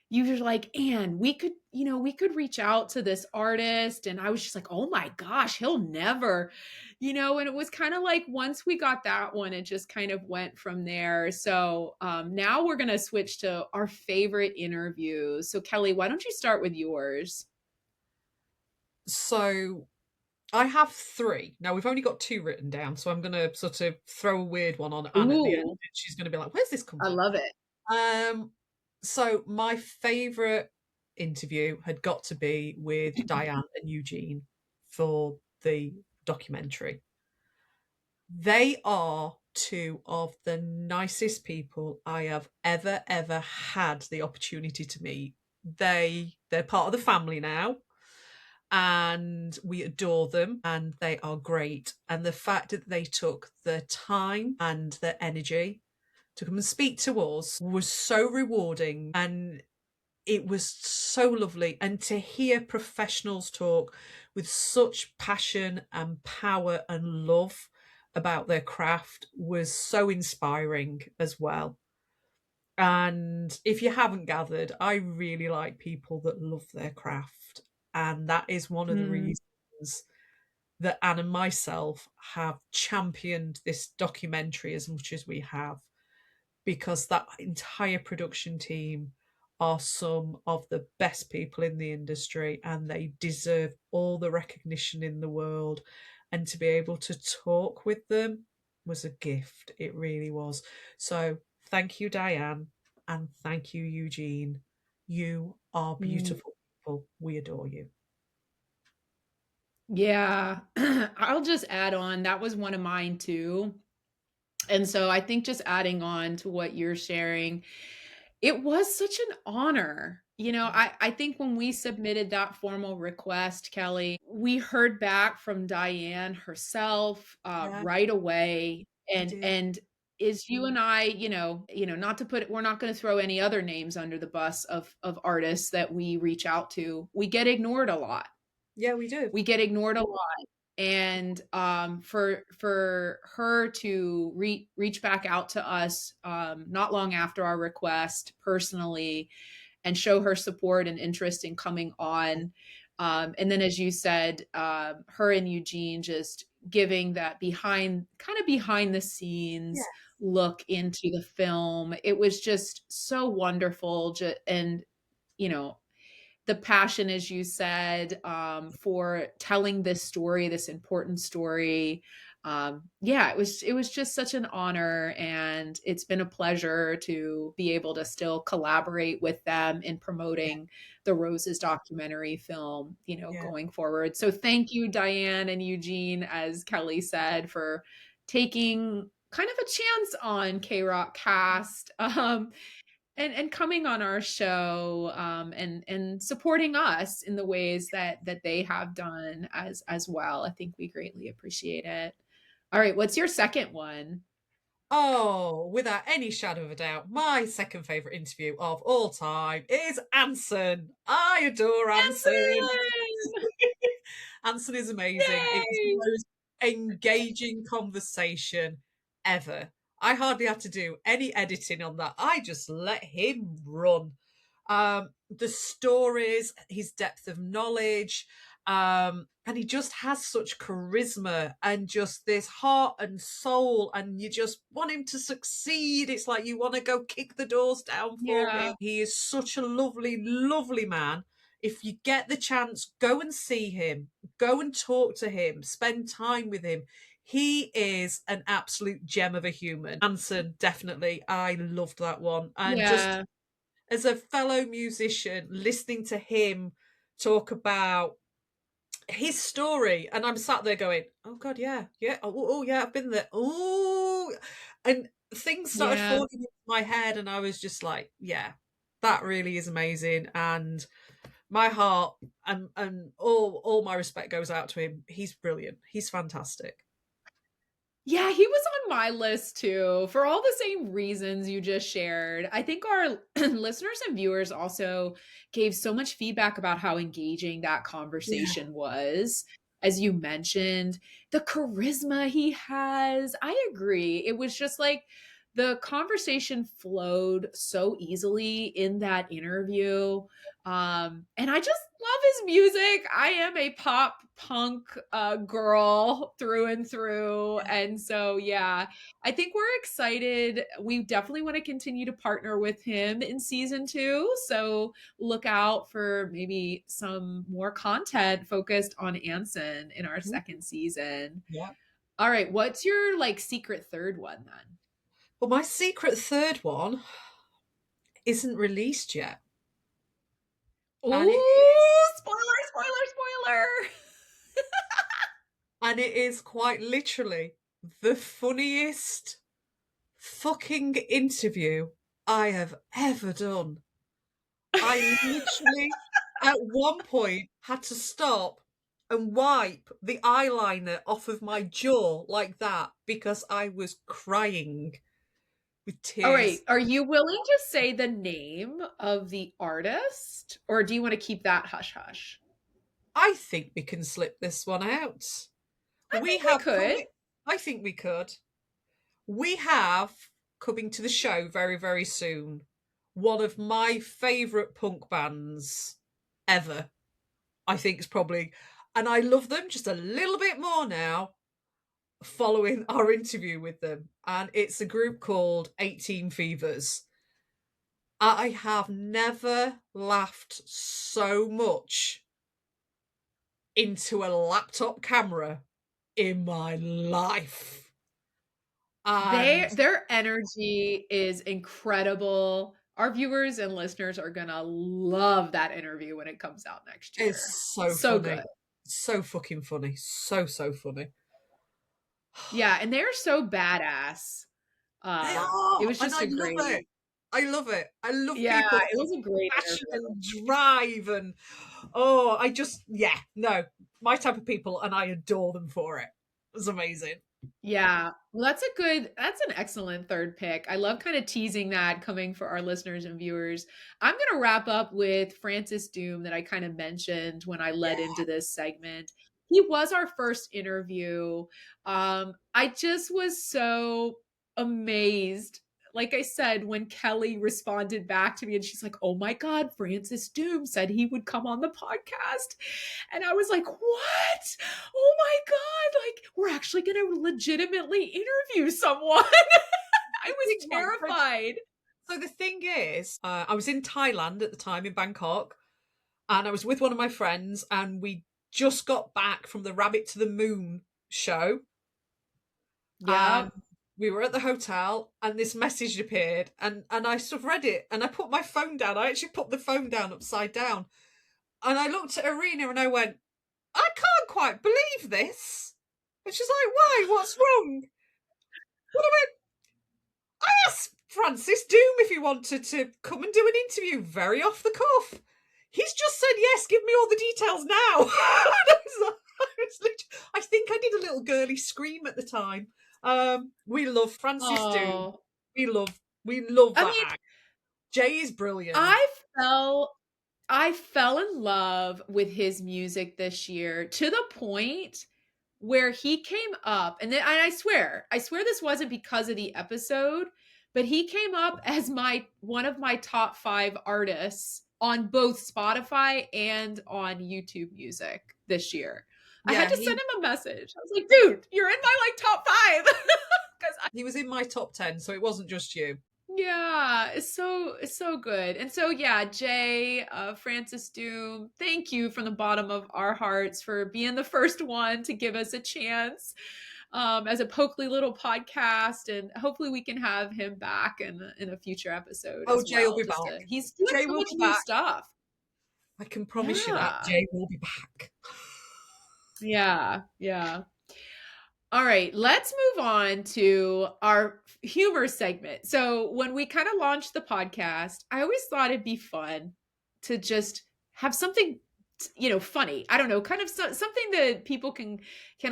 you were like, Anne, we could reach out to this artist. And I was just like, oh my gosh, he'll never, and it was kind of like, once we got that one, it just kind of went from there. So now we're going to switch to our favorite interviews. So Kelly, why don't you start with yours? So I have 3. Now we've only got 2 written down, so I'm going to sort of throw a weird one on Anne at the end. Ooh. She's going to be like, where's this come I from? love it. So my favourite interview had got to be with Diane and Eugene for the documentary. They are 2 of the nicest people I have ever had the opportunity to meet. They're part of the family now, and we adore them, and they are great. And the fact that they took the time and the energy to come and speak to us was so rewarding, and it was so lovely. And to hear professionals talk with such passion and power and love about their craft was so inspiring as well. And if you haven't gathered, I really like people that love their craft, and that is one of the reasons that Anne and myself have championed this documentary as much as we have, because that entire production team are some of the best people in the industry, and they deserve all the recognition in the world. And to be able to talk with them was a gift. It really was. So thank you, Diane, and thank you, Eugene. You are beautiful people. We adore you. Yeah, I'll just add on. That was one of mine too. And so I think just adding on to what you're sharing, it was such an honor. I think when we submitted that formal request, Kelly, we heard back from Diane herself right away. And is you and I, not to put it, we're not going to throw any other names under the bus of artists that we reach out to. We get ignored a lot. Yeah, we do. We get ignored a lot. And for her to reach back out to us not long after our request personally, and show her support and interest in coming on, and then, as you said, her and Eugene just giving that behind the scenes look into the film. It was just so wonderful. And the passion, as you said, for telling this story, this important story. It was just such an honor, and it's been a pleasure to be able to still collaborate with them in promoting the Roses documentary film, going forward. So thank you, Diane and Eugene, as Kelly said, for taking kind of a chance on K-Rock Cast. And coming on our show, and supporting us in the ways that they have done as well. I think we greatly appreciate it. All right, what's your second one? Oh, without any shadow of a doubt, my second favourite interview of all time is Anson. I adore Anson. Anson is amazing. It's the most engaging conversation ever. I hardly had to do any editing on that. I just let him run. The stories, his depth of knowledge, and he just has such charisma and just this heart and soul, and you just want him to succeed. It's like you want to go kick the doors down for him. He is such a lovely, lovely man. If you get the chance, go and see him. Go and talk to him. Spend time with him. He is an absolute gem of a human. Anson, definitely. I loved that one. And just as a fellow musician, listening to him talk about his story, and I'm sat there going, oh God, yeah. Oh yeah, I've been there. Oh, and things started falling into my head, and I was just like, yeah, that really is amazing. And my heart and all my respect goes out to him. He's brilliant. He's fantastic. Yeah, he was on my list too, for all the same reasons you just shared. I think our listeners and viewers also gave so much feedback about how engaging that conversation was. As you mentioned, the charisma he has. I agree. It was just like the conversation flowed so easily in that interview. And I just love his music. I am a pop punk girl through and through. And so, yeah, I think we're excited. We definitely want to continue to partner with him in season 2. So look out for maybe some more content focused on Anson in our second season. Yeah. All right. What's your like secret third one then? Well, my secret third one isn't released yet. Ooh, And it is, spoiler. and it is quite literally the funniest fucking interview I have ever done. I literally, at one point, had to stop and wipe the eyeliner off of my jaw like that because I was crying with tears. All right. Are you willing to say the name of the artist, or do you want to keep that hush hush? I think we can slip this one out. I think we could. I think we could. We have coming to the show very, very soon one of my favourite punk bands ever. I think it's probably, and I love them just a little bit more now following our interview with them. And it's a group called 18 Fevers. I have never laughed so much into a laptop camera in my life. Their energy is incredible. Our viewers and listeners are gonna love that interview when it comes out next year. It's so funny. good. So fucking funny. So funny. Yeah, and they're so badass. They are, It was just a and great. love it. I love it. I love Yeah, people it was a great passion interview. and drive and my type of people, and I adore them for it. It was amazing. Yeah, well, that's an excellent third pick. I love kind of teasing that coming for our listeners and viewers. I'm going to wrap up with Francis Doom that I kind of mentioned when I led into this segment. He was our first interview. I just was so amazed. Like I said, when Kelly responded back to me and she's like, "Oh my God, Francis Doom said he would come on the podcast." And I was like, "What? Oh my God, like we're actually going to legitimately interview someone." I was terrified. So the thing is, I was in Thailand at the time, in Bangkok, and I was with one of my friends, and we just got back from the Rabbit to the Moon show. Yeah. We were at the hotel and this message appeared, and I sort of read it, and I put my phone down. I actually put the phone down upside down, and I looked at Arena and I went, "I can't quite believe this." And she's like, "Why? What's wrong?" What I went, "I asked Francis Doom if he wanted to come and do an interview very off the cuff. He's just said yes, give me all the details now." I think I did a little girly scream at the time. We love Francis Doom. We love that act. Jay is brilliant. I fell in love with his music this year to the point where he came up, and I swear this wasn't because of the episode, but he came up as one of my top 5 artists on both Spotify and on YouTube Music this year. I had to send him a message. I was like, "Dude, you're in my top 5." He was in my top 10, so it wasn't just you. Yeah, it's so good. And so yeah, Jay, Francis Doom, thank you from the bottom of our hearts for being the first one to give us a chance as a Pokely Little podcast, and hopefully we can have him back in a future episode. Oh, Jay will be back. He's doing Jay so will much be new back. stuff. I can promise you that Jay will be back. Yeah. All right, let's move on to our humor segment. So when we kind of launched the podcast, I always thought it'd be fun to just have something funny. I don't know, kind of something that people can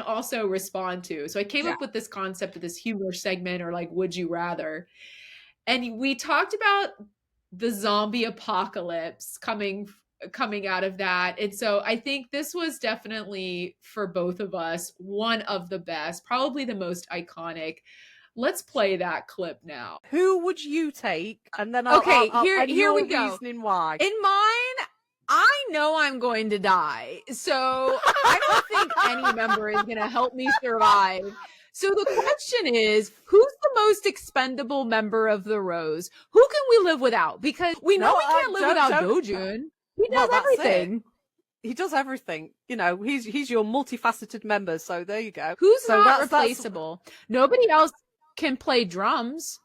also respond to. So I came up with this concept of this humor segment, or like, would you rather? And we talked about the zombie apocalypse coming out of that. And so I think this was definitely, for both of us, one of the best, probably the most iconic. Let's play that clip now. Who would you take? And then here we go. Reasoning why. In mine, I know I'm going to die. So I don't think any member is going to help me survive. So the question is, who's the most expendable member of the Rose? Who can we live without? Because we know we can't live without Dojun. He does everything. He does everything. He's your multifaceted member. So there you go. Who's so not replaceable? Nobody else can play drums,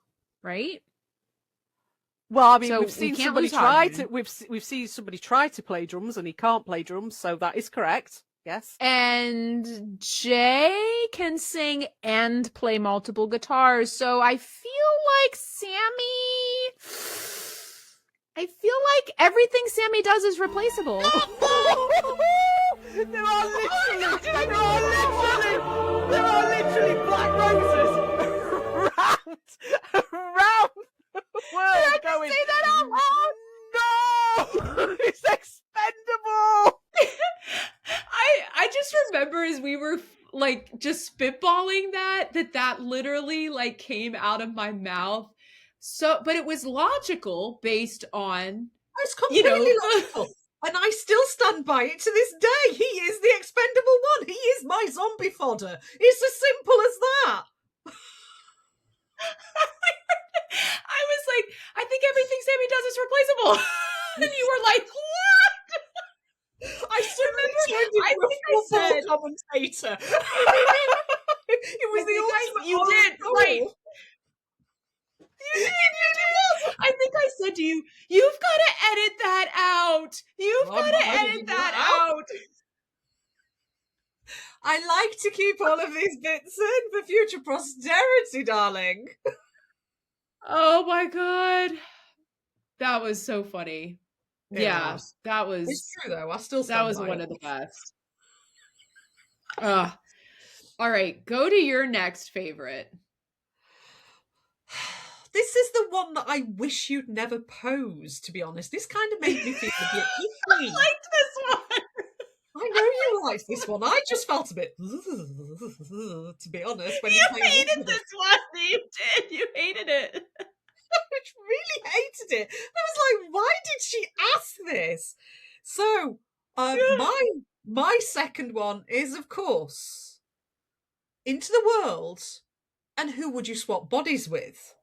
right? Well, I mean, So we've seen we can't somebody lose try Harjun. to. We've seen somebody try to play drums, and he can't play drums. So that is correct. Yes. And Jay can sing and play multiple guitars. So I feel like everything Sammy does is replaceable. There are literally black roses around the world. I can say that out loud. No, it's expendable. I just remember as we were like just spitballing that literally like came out of my mouth. So, but it was logical based on, It's completely logical. And I still stand by it to this day. He is the expendable one. He is my zombie fodder. It's as simple as that. I was like, I think everything Sammy does is replaceable. And you were like, what? I suddenly turned into I a think I football said- commentator. It was the ultimate you did, goal. right. You did. I think I said to you, you've got to edit that out. You've I'm got not to editing edit that that out. I like to keep all of these bits in for future posterity, darling. Oh my God. That was so funny. It Yeah, was. that was It's true though. I still stand that was by one it. of the best. All right, go to your next favorite. This is the one that I wish you'd never posed, to be honest. This kind of made me feel a bit I liked this one. I know you liked this one. I just felt a bit, to be honest. When You played hated with this it. one. You did. You hated it. I really hated it. I was like, why did she ask this? So, my second one is, of course, Into the World. And who would you swap bodies with?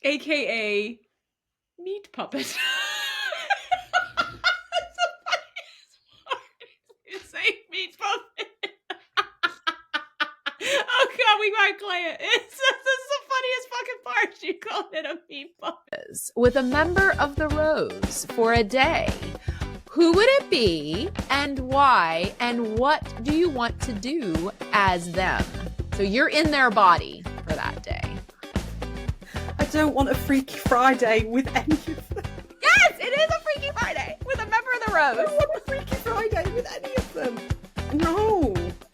AKA Meat Puppet. That's the funniest part. You say Meat Puppet. Oh God, we might play it. This is the funniest fucking part. You called it a Meat Puppet. With a member of the Rose for a day. Who would it be and why? And what do you want to do as them? So you're in their body for that day. I don't want a Freaky Friday with any of them. Yes, it is a Freaky Friday with a member of the I Rose. don't want a Freaky Friday with any of them. No.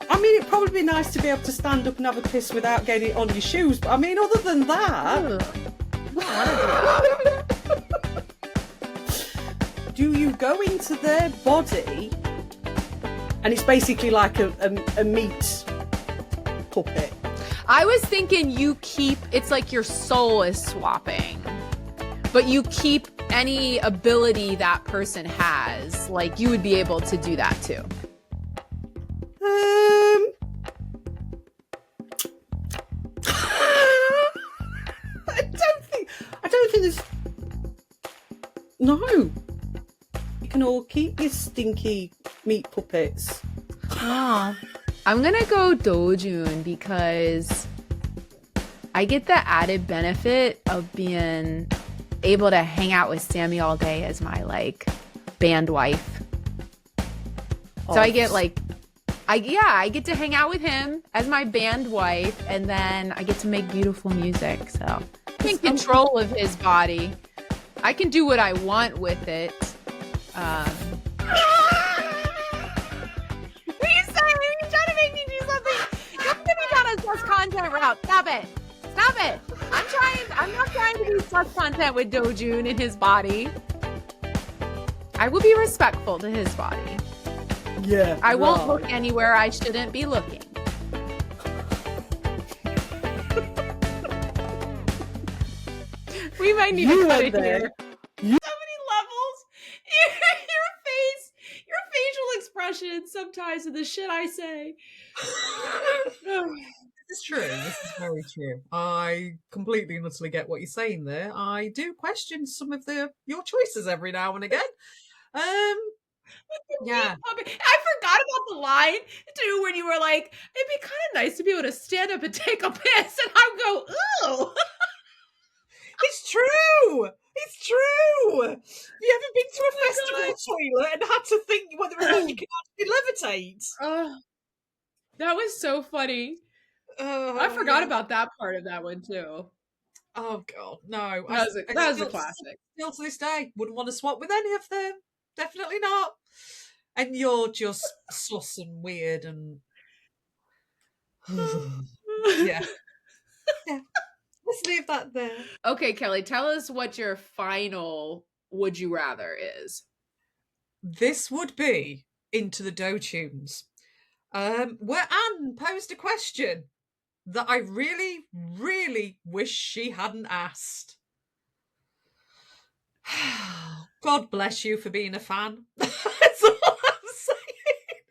I mean, it'd probably be nice to be able to stand up and have a piss without getting it on your shoes, but I mean, other than that... Do you go into their body and it's basically like a meat puppet? I was thinking it's like your soul is swapping, but you keep any ability that person has. Like you would be able to do that too. I don't think there's... No. You can all keep your stinky meat puppets. Oh, I'm gonna go Dojun because I get the added benefit of being able to hang out with Sammy all day as my like band wife. So I get like, I get to hang out with him as my band wife, and then I get to make beautiful music. So I'm in control of his body. I can do what I want with it. What are you saying? You're trying to make me do something. Don't get me down a sus content route. Stop it. Stop it. I'm not trying to do sus content with Dojun and his body. I will be respectful to his body. Yeah. I won't look anywhere I shouldn't be looking. We might need to cut it here. So many levels. Your facial expression sometimes of the shit I say. This is true. This is very true. I completely and utterly get what you're saying there. I do question some of your choices every now and again. Yeah. I forgot about the line too when you were like, it'd be kind of nice to be able to stand up and take a piss, and I would go, ooh. It's true. It's true. Have you ever been to a festival toilet and had to think whether or not you can actually levitate? That was so funny. I forgot about that part of that one too. Oh God, no! That was a classic. Still to this day, wouldn't want to swap with any of them. Definitely not. And you're just sus and weird and yeah. Let's leave that there. Okay, Kelly, tell us what your final would you rather is. This would be Into the Dough Tunes, where Anne posed a question that I really, really wish she hadn't asked. God bless you for being a fan. That's all I'm saying.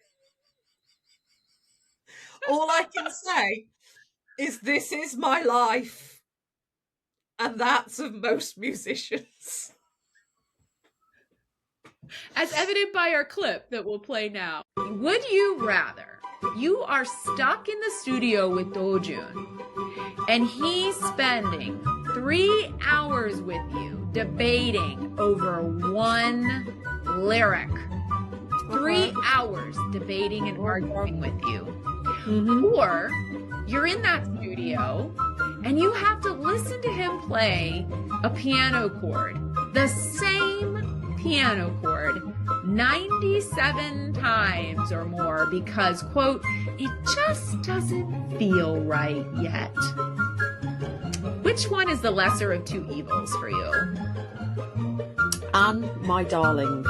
All I can say is this is my life. And that's of most musicians. As evident by our clip that we'll play now. Would you rather you are stuck in the studio with Dojun and he's spending 3 hours with you debating over one lyric? 3 hours debating and arguing with you. Or you're in that studio and you have to listen to him play a piano chord, the same piano chord, 97 times or more because, quote, it just doesn't feel right yet. Which one is the lesser of two evils for you? Anne, my darling.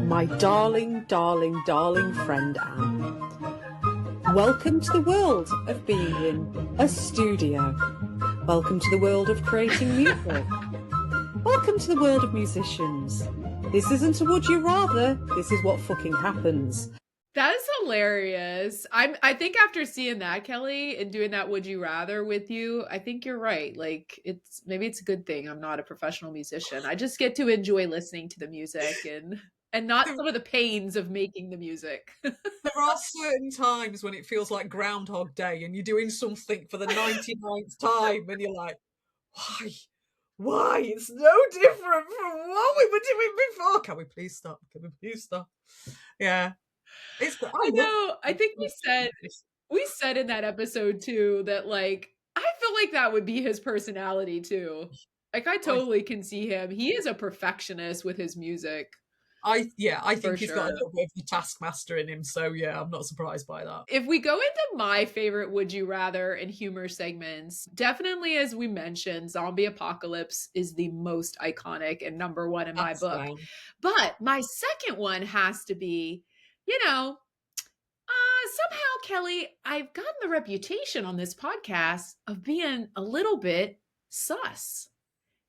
My darling, darling, darling friend Anne. Welcome to the world of being in a studio. Welcome to the world of creating music. Welcome to the world of musicians. This isn't a would you rather, this is what fucking happens. That is hilarious. I think after seeing that, Kelly, and doing that would you rather with you, I think you're right. Like maybe it's a good thing I'm not a professional musician. I just get to enjoy listening to the music and not some of the pains of making the music. There are certain times when it feels like Groundhog Day and you're doing something for the 99th time and you're like, why? It's no different from what we were doing before. Can we please stop? Can we please stop? Yeah. I know. I think we said in that episode too that like I feel like that would be his personality too. Like I totally can see him. He is a perfectionist with his music. I think he's got a little bit of the taskmaster in him, so yeah, I'm not surprised by that. If we go into my favorite would you rather and humor segments, definitely as we mentioned, Zombie Apocalypse is the most iconic and number one in my book. But my second one has to be, somehow, Kelly, I've gotten the reputation on this podcast of being a little bit sus.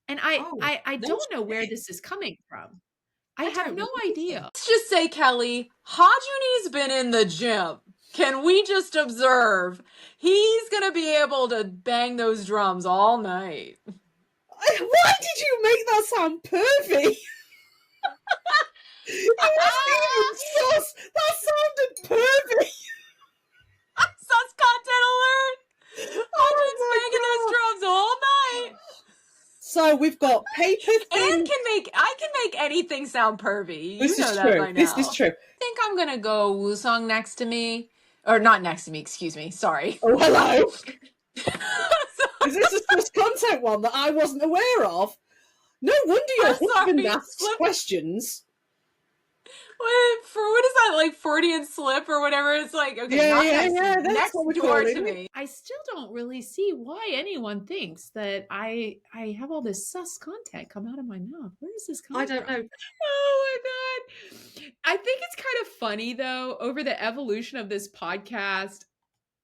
And I don't know where this is coming from. I have no idea. Let's just say, Kelly, Hajuni's been in the gym. Can we just observe? He's going to be able to bang those drums all night. Why did you make that sound pervy? It wasn't even sus. That sounded pervy. Sus content alert. Hajuni's banging those drums all night. So we've got paper thin. I can make anything sound pervy. This is true. This is true. I think I'm gonna go Wusong next to me, or not next to me. Excuse me. Sorry. Oh, hello. Is this a sus content one that I wasn't aware of? No wonder your I'm husband sorry, asks slip. questions. What is that, like Freudian slip or whatever? It's like, okay, Yeah, not yeah, next, yeah, that's next what we're door calling to it. me. I still don't really see why anyone thinks that I have all this sus content come out of my mouth. Where is this coming I don't from? know. Oh my god. I think it's kind of funny though, over the evolution of this podcast.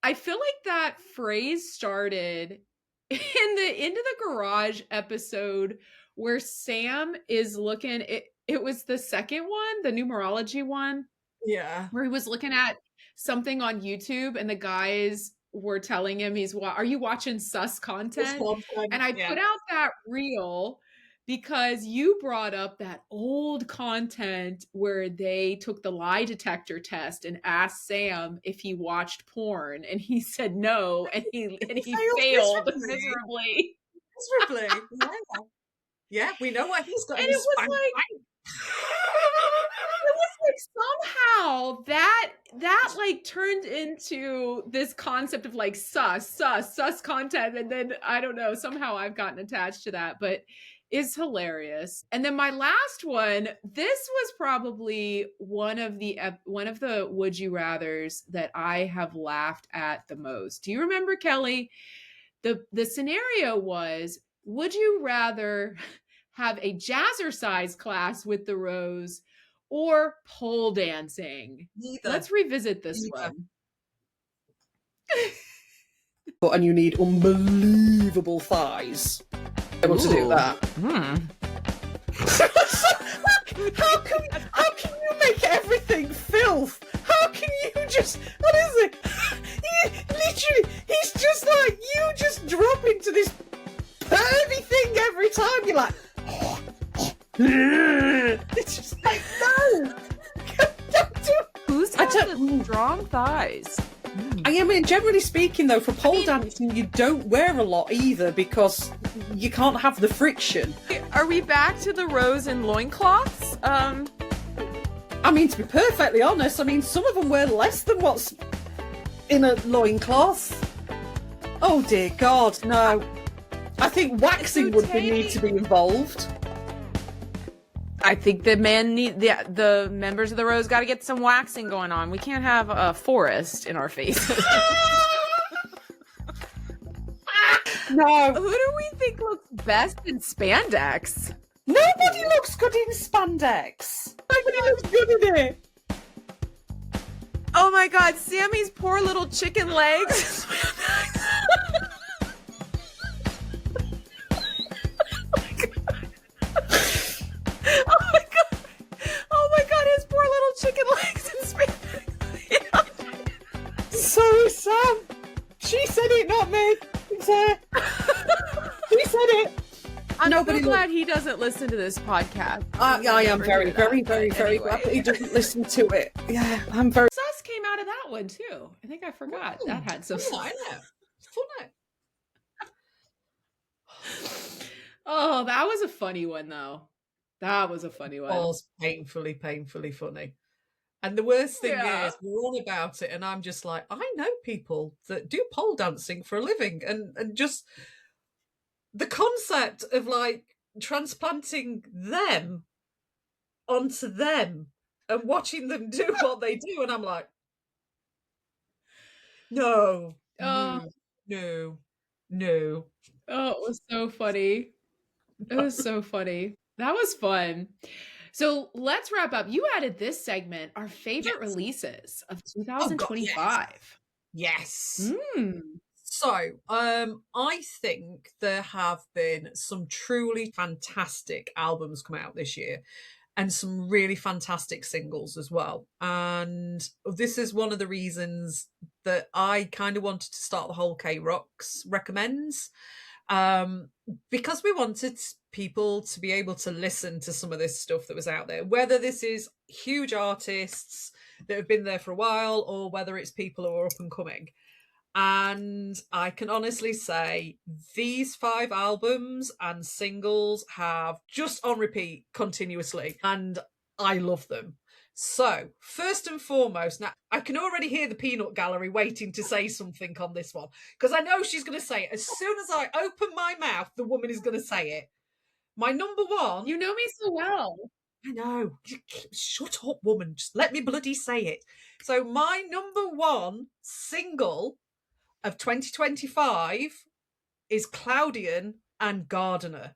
I feel like that phrase started in the Into the Garage episode where Sam is looking, it was the second one, the numerology one, Yeah. where he was looking at something on YouTube and the guys were telling him are you watching sus content? And I put out that reel because you brought up that old content where they took the lie detector test and asked Sam if he watched porn, and he said no, and he failed miserably. Miserably. Yeah, we know why he's got And his it was spank like bank. it was like somehow that like turned into this concept of like sus content, and then I don't know, somehow I've gotten attached to that, but it's hilarious. And then my last one, this was probably one of the would you rathers that I have laughed at the most. Do you remember, Kelly? The scenario was, would you rather have a jazzercise class with the Rose or pole dancing? Neither. Let's revisit this Neither. one. And you need unbelievable thighs to be able to do Ooh. that. How can you make everything filth? How can you just, what is it? He's just like, you just drop into this pervy thing every time. You're like, it's just like, no. Don't do it. Who's I got don't- the strong thighs? I mean, generally speaking, though, for pole dancing, you don't wear a lot either because you can't have the friction. Are we back to the rose and loincloths? I mean, to be perfectly honest, I mean, some of them wear less than what's in a loincloth. Oh, dear God, no. I think waxing would need to be involved. I think the men need the members of the rose got to get some waxing going on. We can't have a forest in our faces. No. Who do we think looks best in spandex? Nobody looks good in spandex. Nobody looks good in it. Oh my God, Sammy's poor little chicken legs. Oh my God, his poor little chicken legs in spandex. Sorry, Sam. She said it, not me. It's her. She said it. I'm Nobody so glad he doesn't listen to this podcast. I am very, Hear that, very, but very, very anyway. glad that he doesn't listen to it. Yeah, I'm very. Sus came out of that one too. I think I forgot that had some. Fun, isn't it? Fun. Oh, that was a funny one though. That was a funny one. Was painfully funny. And the worst thing Yeah. is, we're all about it, and I'm just like, I know people that do pole dancing for a living, and just the concept of like transplanting them onto them and watching them do what they do, and I'm like, no, Oh. no. Oh, it was so funny. It was so funny. That was fun. So let's wrap up. You added this segment, our favorite Yes. releases of 2025. Yes. Mm. So, I think there have been some truly fantastic albums come out this year and some really fantastic singles as well. And this is one of the reasons that I kind of wanted to start the whole K-Rocks recommends, because we wanted people to be able to listen to some of this stuff that was out there, whether this is huge artists that have been there for a while or whether it's people who are up and coming. And I can honestly say these 5 albums and singles have just on repeat continuously, and I love them. So, first and foremost, now I can already hear the peanut gallery waiting to say something on this one, because I know she's going to say it. As soon as I open my mouth, the woman is going to say it. My number one. You know me so well. I know. Shut up, woman. Just let me bloody say it. So my number one single of 2025 is Cloudian and Gardener.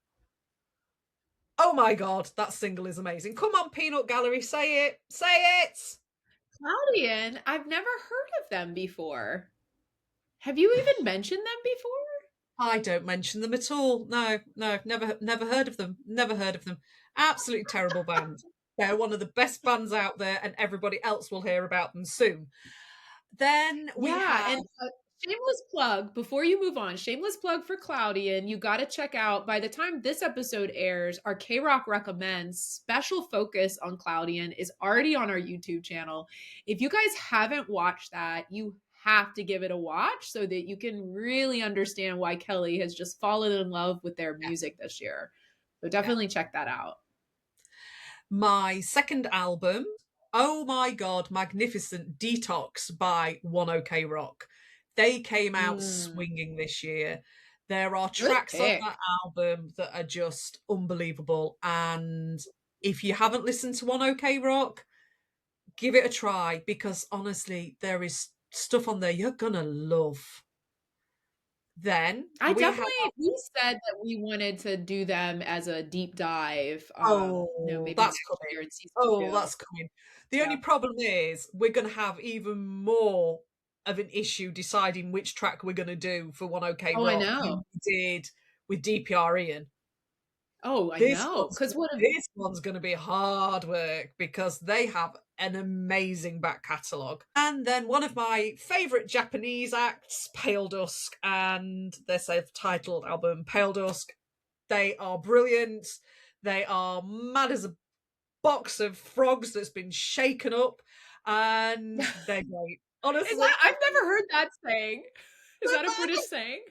Oh my God, that single is amazing. Come on, Peanut Gallery, say it. Say it. Cloudian, I've never heard of them before. Have you even mentioned them before? I don't mention them at all. No, never heard of them. Never heard of them. Absolutely terrible band. They're one of the best bands out there, and everybody else will hear about them soon. Then we have... and shameless plug, before you move on, shameless plug for Cloudian. You got to check out, by the time this episode airs, our K-Rock Recommends special focus on Cloudian is already on our YouTube channel. If you guys haven't watched that, you have to give it a watch so that you can really understand why Kelly has just fallen in love with their music this year. So definitely check that out. My second album, oh my God, magnificent, Detox by One OK Rock. They came out swinging this year. There are tracks on that album that are just unbelievable. And if you haven't listened to One OK Rock, give it a try, because honestly, there is stuff on there you're gonna love. Then we said that we wanted to do them as a deep dive. Maybe that's coming. That's coming. The only problem is we're gonna have even more of an issue deciding which track we're gonna do for One OK Rock. I know. We did with DPR Ian. Oh, I know. Because this one's going to be hard work, because they have an amazing back catalogue. And then one of my favourite Japanese acts, Pale Dusk, and their self-titled album, Pale Dusk. They are brilliant. They are mad as a box of frogs that's been shaken up, and they're great. Honestly, I've never heard that saying. Is that a British saying?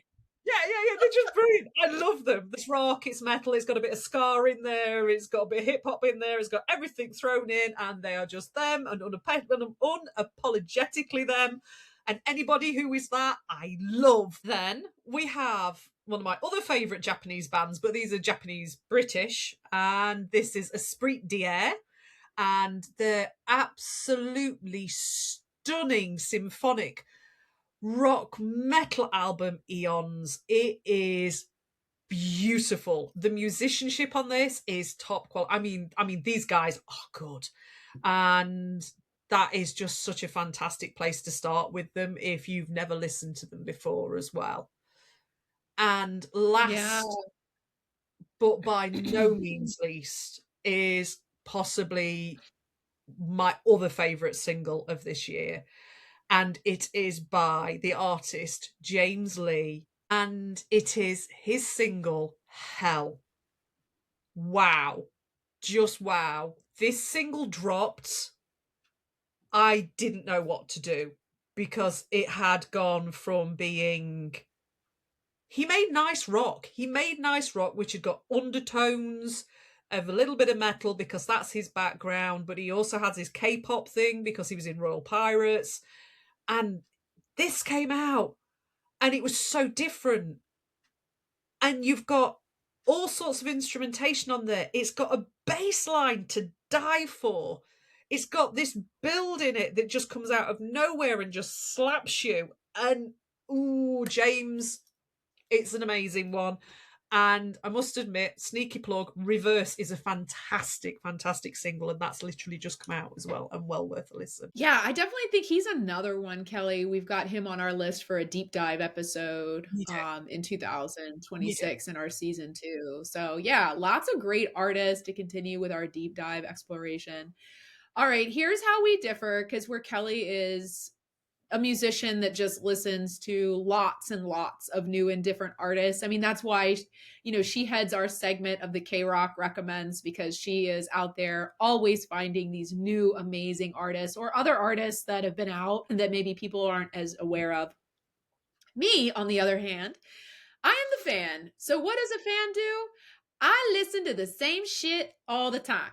Yeah, they're just brilliant. I love them. It's rock, it's metal, it's got a bit of ska in there, it's got a bit of hip hop in there, it's got everything thrown in, and they are just them and unapologetically them. And anybody who is that, I love. Then we have one of my other favourite Japanese bands, but these are Japanese-British, and this is Esprit d'Air, and they're absolutely stunning symphonic rock metal album, Eons. It is beautiful. The musicianship on this is top quality. I mean these guys are good, and that is just such a fantastic place to start with them if you've never listened to them before as well. And last but by no means least is possibly my other favourite single of this year. And it is by the artist James Lee, and it is his single, Hell. Wow. Just wow. This single dropped. I didn't know what to do, because it had gone from being... He made nice rock, which had got undertones of a little bit of metal, because that's his background, but he also has his K-pop thing because he was in Royal Pirates. And this came out, and it was so different. And you've got all sorts of instrumentation on there. It's got a bass line to die for. It's got this build in it that just comes out of nowhere and just slaps you. And, ooh, James, it's an amazing one. And I must admit, sneaky plug, Reverse is a fantastic, fantastic single, and that's literally just come out as well, and well worth a listen. Yeah, I definitely think he's another one, Kelly. We've got him on our list for a deep dive episode in 2026 in our season 2. So yeah, lots of great artists to continue with our deep dive exploration. All right, here's how we differ, because where Kelly is a musician that just listens to lots and lots of new and different artists. I mean, that's why, she heads our segment of the K-Rock Recommends, because she is out there always finding these new amazing artists or other artists that have been out and that maybe people aren't as aware of. Me, on the other hand, I am the fan. So what does a fan do? I listen to the same shit all the time.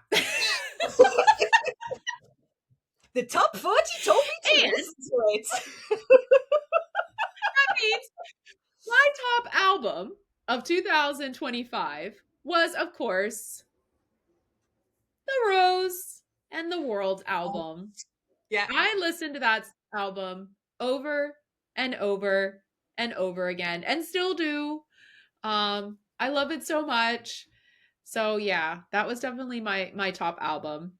The top 40 told me to listen to it. That means my top album of 2025 was, of course, the Rose and the World album. Yeah. I listened to that album over and over and over again and still do. I love it so much. So yeah, that was definitely my top album.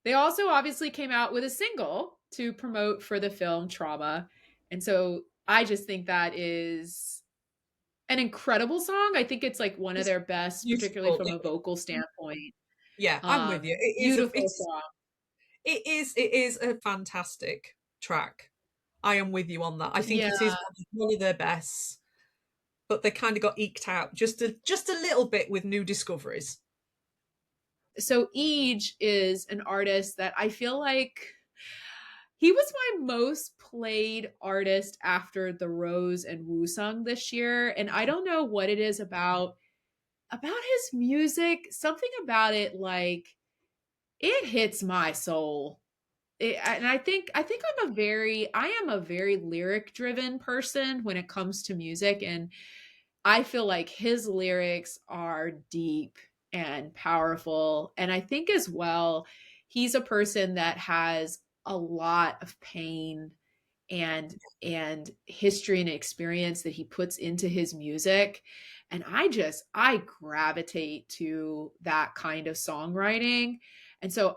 They also obviously came out with a single to promote for the film Trauma. And so I just think that is an incredible song. I think it's like one of It's their best, particularly beautiful. from a vocal standpoint. Yeah, I'm with you. Beautiful song. It is a fantastic track. I am with you on that. I think it is one of their best, but they kind of got eked out just a little bit with new discoveries. So Eej is an artist that I feel like he was my most played artist after the Rose and Woo-sung this year. And I don't know what it is about his music. Something about it, like, it hits my soul. And I think I am a very lyric driven person when it comes to music. And I feel like his lyrics are deep and powerful. And I think as well, he's a person that has a lot of pain and history and experience that he puts into his music. And I gravitate to that kind of songwriting. And so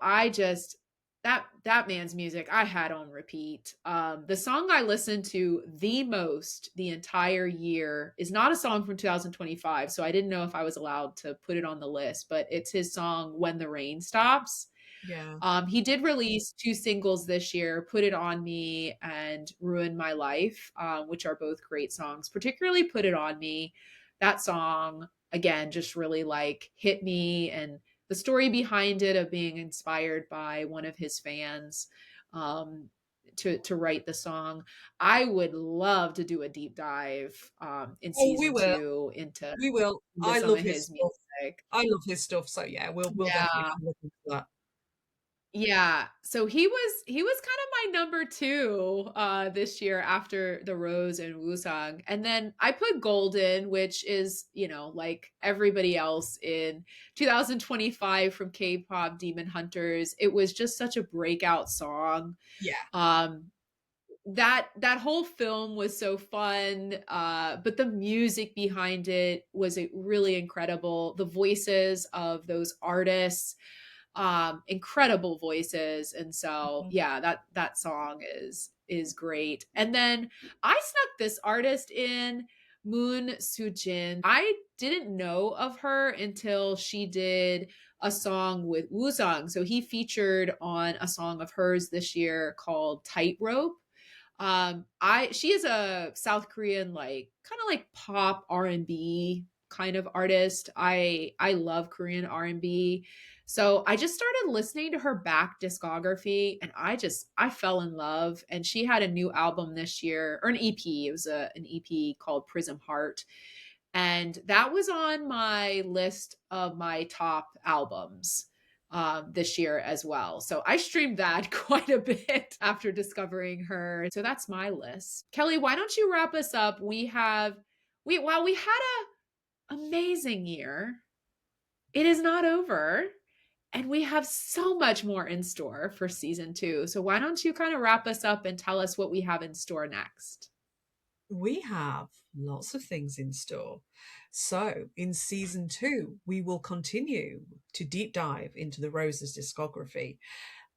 that man's music I had on repeat. The song I listened to the most the entire year is not a song from 2025, so I didn't know if I was allowed to put it on the list, but it's his song When the Rain Stops. Yeah. He did release 2 singles this year, Put It On Me and Ruin My Life, which are both great songs, particularly Put It On Me. That song, again, just really like hit me, and the story behind it of being inspired by one of his fans to write the song. I would love to do a deep dive in season 2 into we will. I some love of his his stuff. music. I love his stuff. So yeah, we'll definitely have a look into that. Yeah. So he was kind of my number 2 this year after the Rose and Woo-sung. And then I put Golden, which is, like everybody else in 2025 from K-pop Demon Hunters. It was just such a breakout song. Yeah. That whole film was so fun, but the music behind it was really incredible. The voices of those artists, incredible voices. And so yeah, that song is great. And then I snuck this artist in, Moon Soo-jin. I didn't know of her until she did a song with Woo-sung. So he featured on a song of hers this year called Tightrope. She is a South Korean, like, kind of like pop R&B kind of artist. I love Korean R&B. So I just started listening to her back discography, and I fell in love. And she had a new album this year, or an EP. It was an EP called Prism Heart. And that was on my list of my top albums this year as well. So I streamed that quite a bit after discovering her. So that's my list. Kelly, why don't you wrap us up? While we had a amazing year, it is not over. And we have so much more in store for season 2. So why don't you kind of wrap us up and tell us what we have in store next? We have lots of things in store. So in season 2, we will continue to deep dive into the Rose's discography.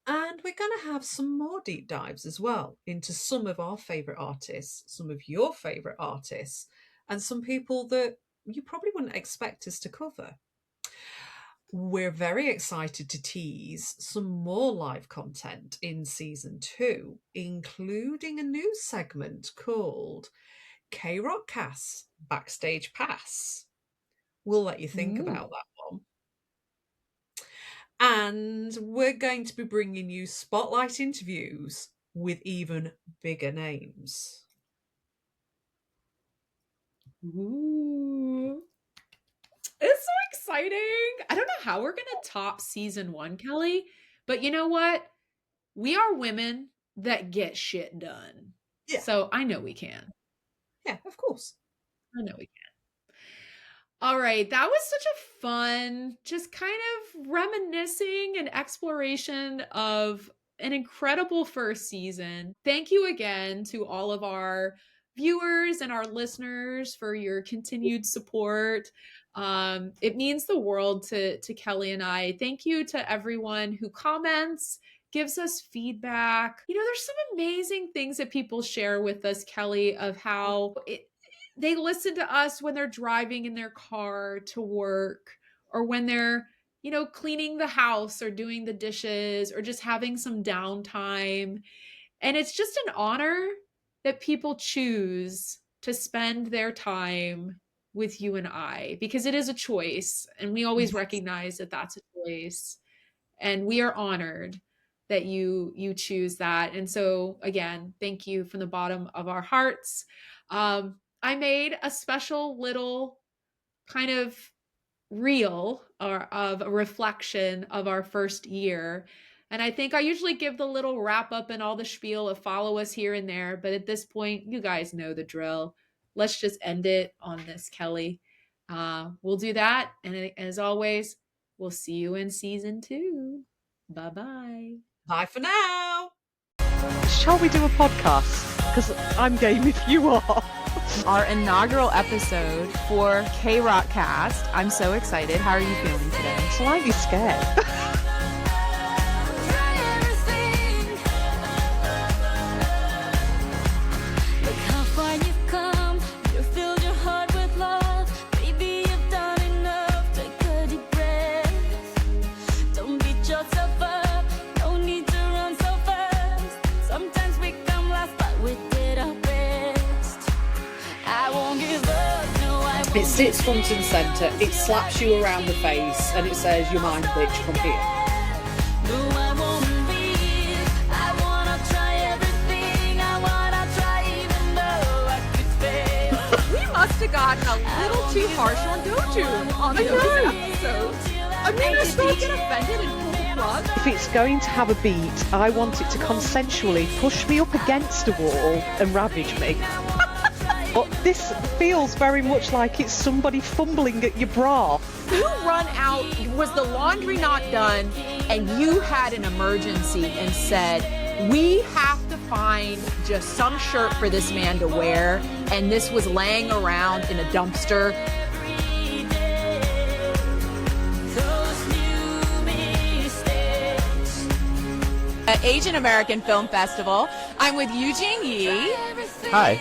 And we're going to have some more deep dives as well into some of our favourite artists, some of your favourite artists, and some people that you probably wouldn't expect us to cover. We're very excited to tease some more live content in season 2, including a new segment called K-Rockcast Backstage Pass. We'll let you think about that one. And we're going to be bringing you spotlight interviews with even bigger names. Ooh. It's so exciting. I don't know how we're going to top season 1, Kelly, but you know what? We are women that get shit done. Yeah. So I know we can. Yeah, of course. I know we All right, that was such a fun, just kind of reminiscing and exploration of an incredible first season. Thank you again to all of our viewers and our listeners for your continued support. It means the world to Kelly and I. Thank you to everyone who comments, gives us feedback. You know, there's some amazing things that people share with us, Kelly, of how they listen to us when they're driving in their car to work, or when they're, you know, cleaning the house or doing the dishes or just having some downtime. And it's just an honor that people choose to spend their time with you and I, because it is a choice. And we always recognize that that's a choice. And we are honored that you choose that. And so again, thank you from the bottom of our hearts. I made a special little kind of reel of a reflection of our first year. And I think I usually give the little wrap up and all the spiel of follow us here and there. But at this point, you guys know the drill. Let's just end it on this, Kelly. We'll do that. And as always, we'll see you in season 2. Bye-bye. Bye for now. Shall we do a podcast? Because I'm game if you are. Our inaugural episode for K-Rock Cast. I'm so excited. How are you feeling today? Slightly scared. It sits front and centre, it slaps you around the face, and it says, "You're mine, bitch, come here." We must have gotten a little too harsh on Doju on those episodes. I mean, I still get offended and pull the plug. If it's going to have a beat, I want it to consensually push me up against a wall and ravage me. But this feels very much like it's somebody fumbling at your bra. You run out, was the laundry not done, and you had an emergency and said, we have to find just some shirt for this man to wear, and this was laying around in a dumpster. At Asian American Film Festival, I'm with Eugene Yi. Hi.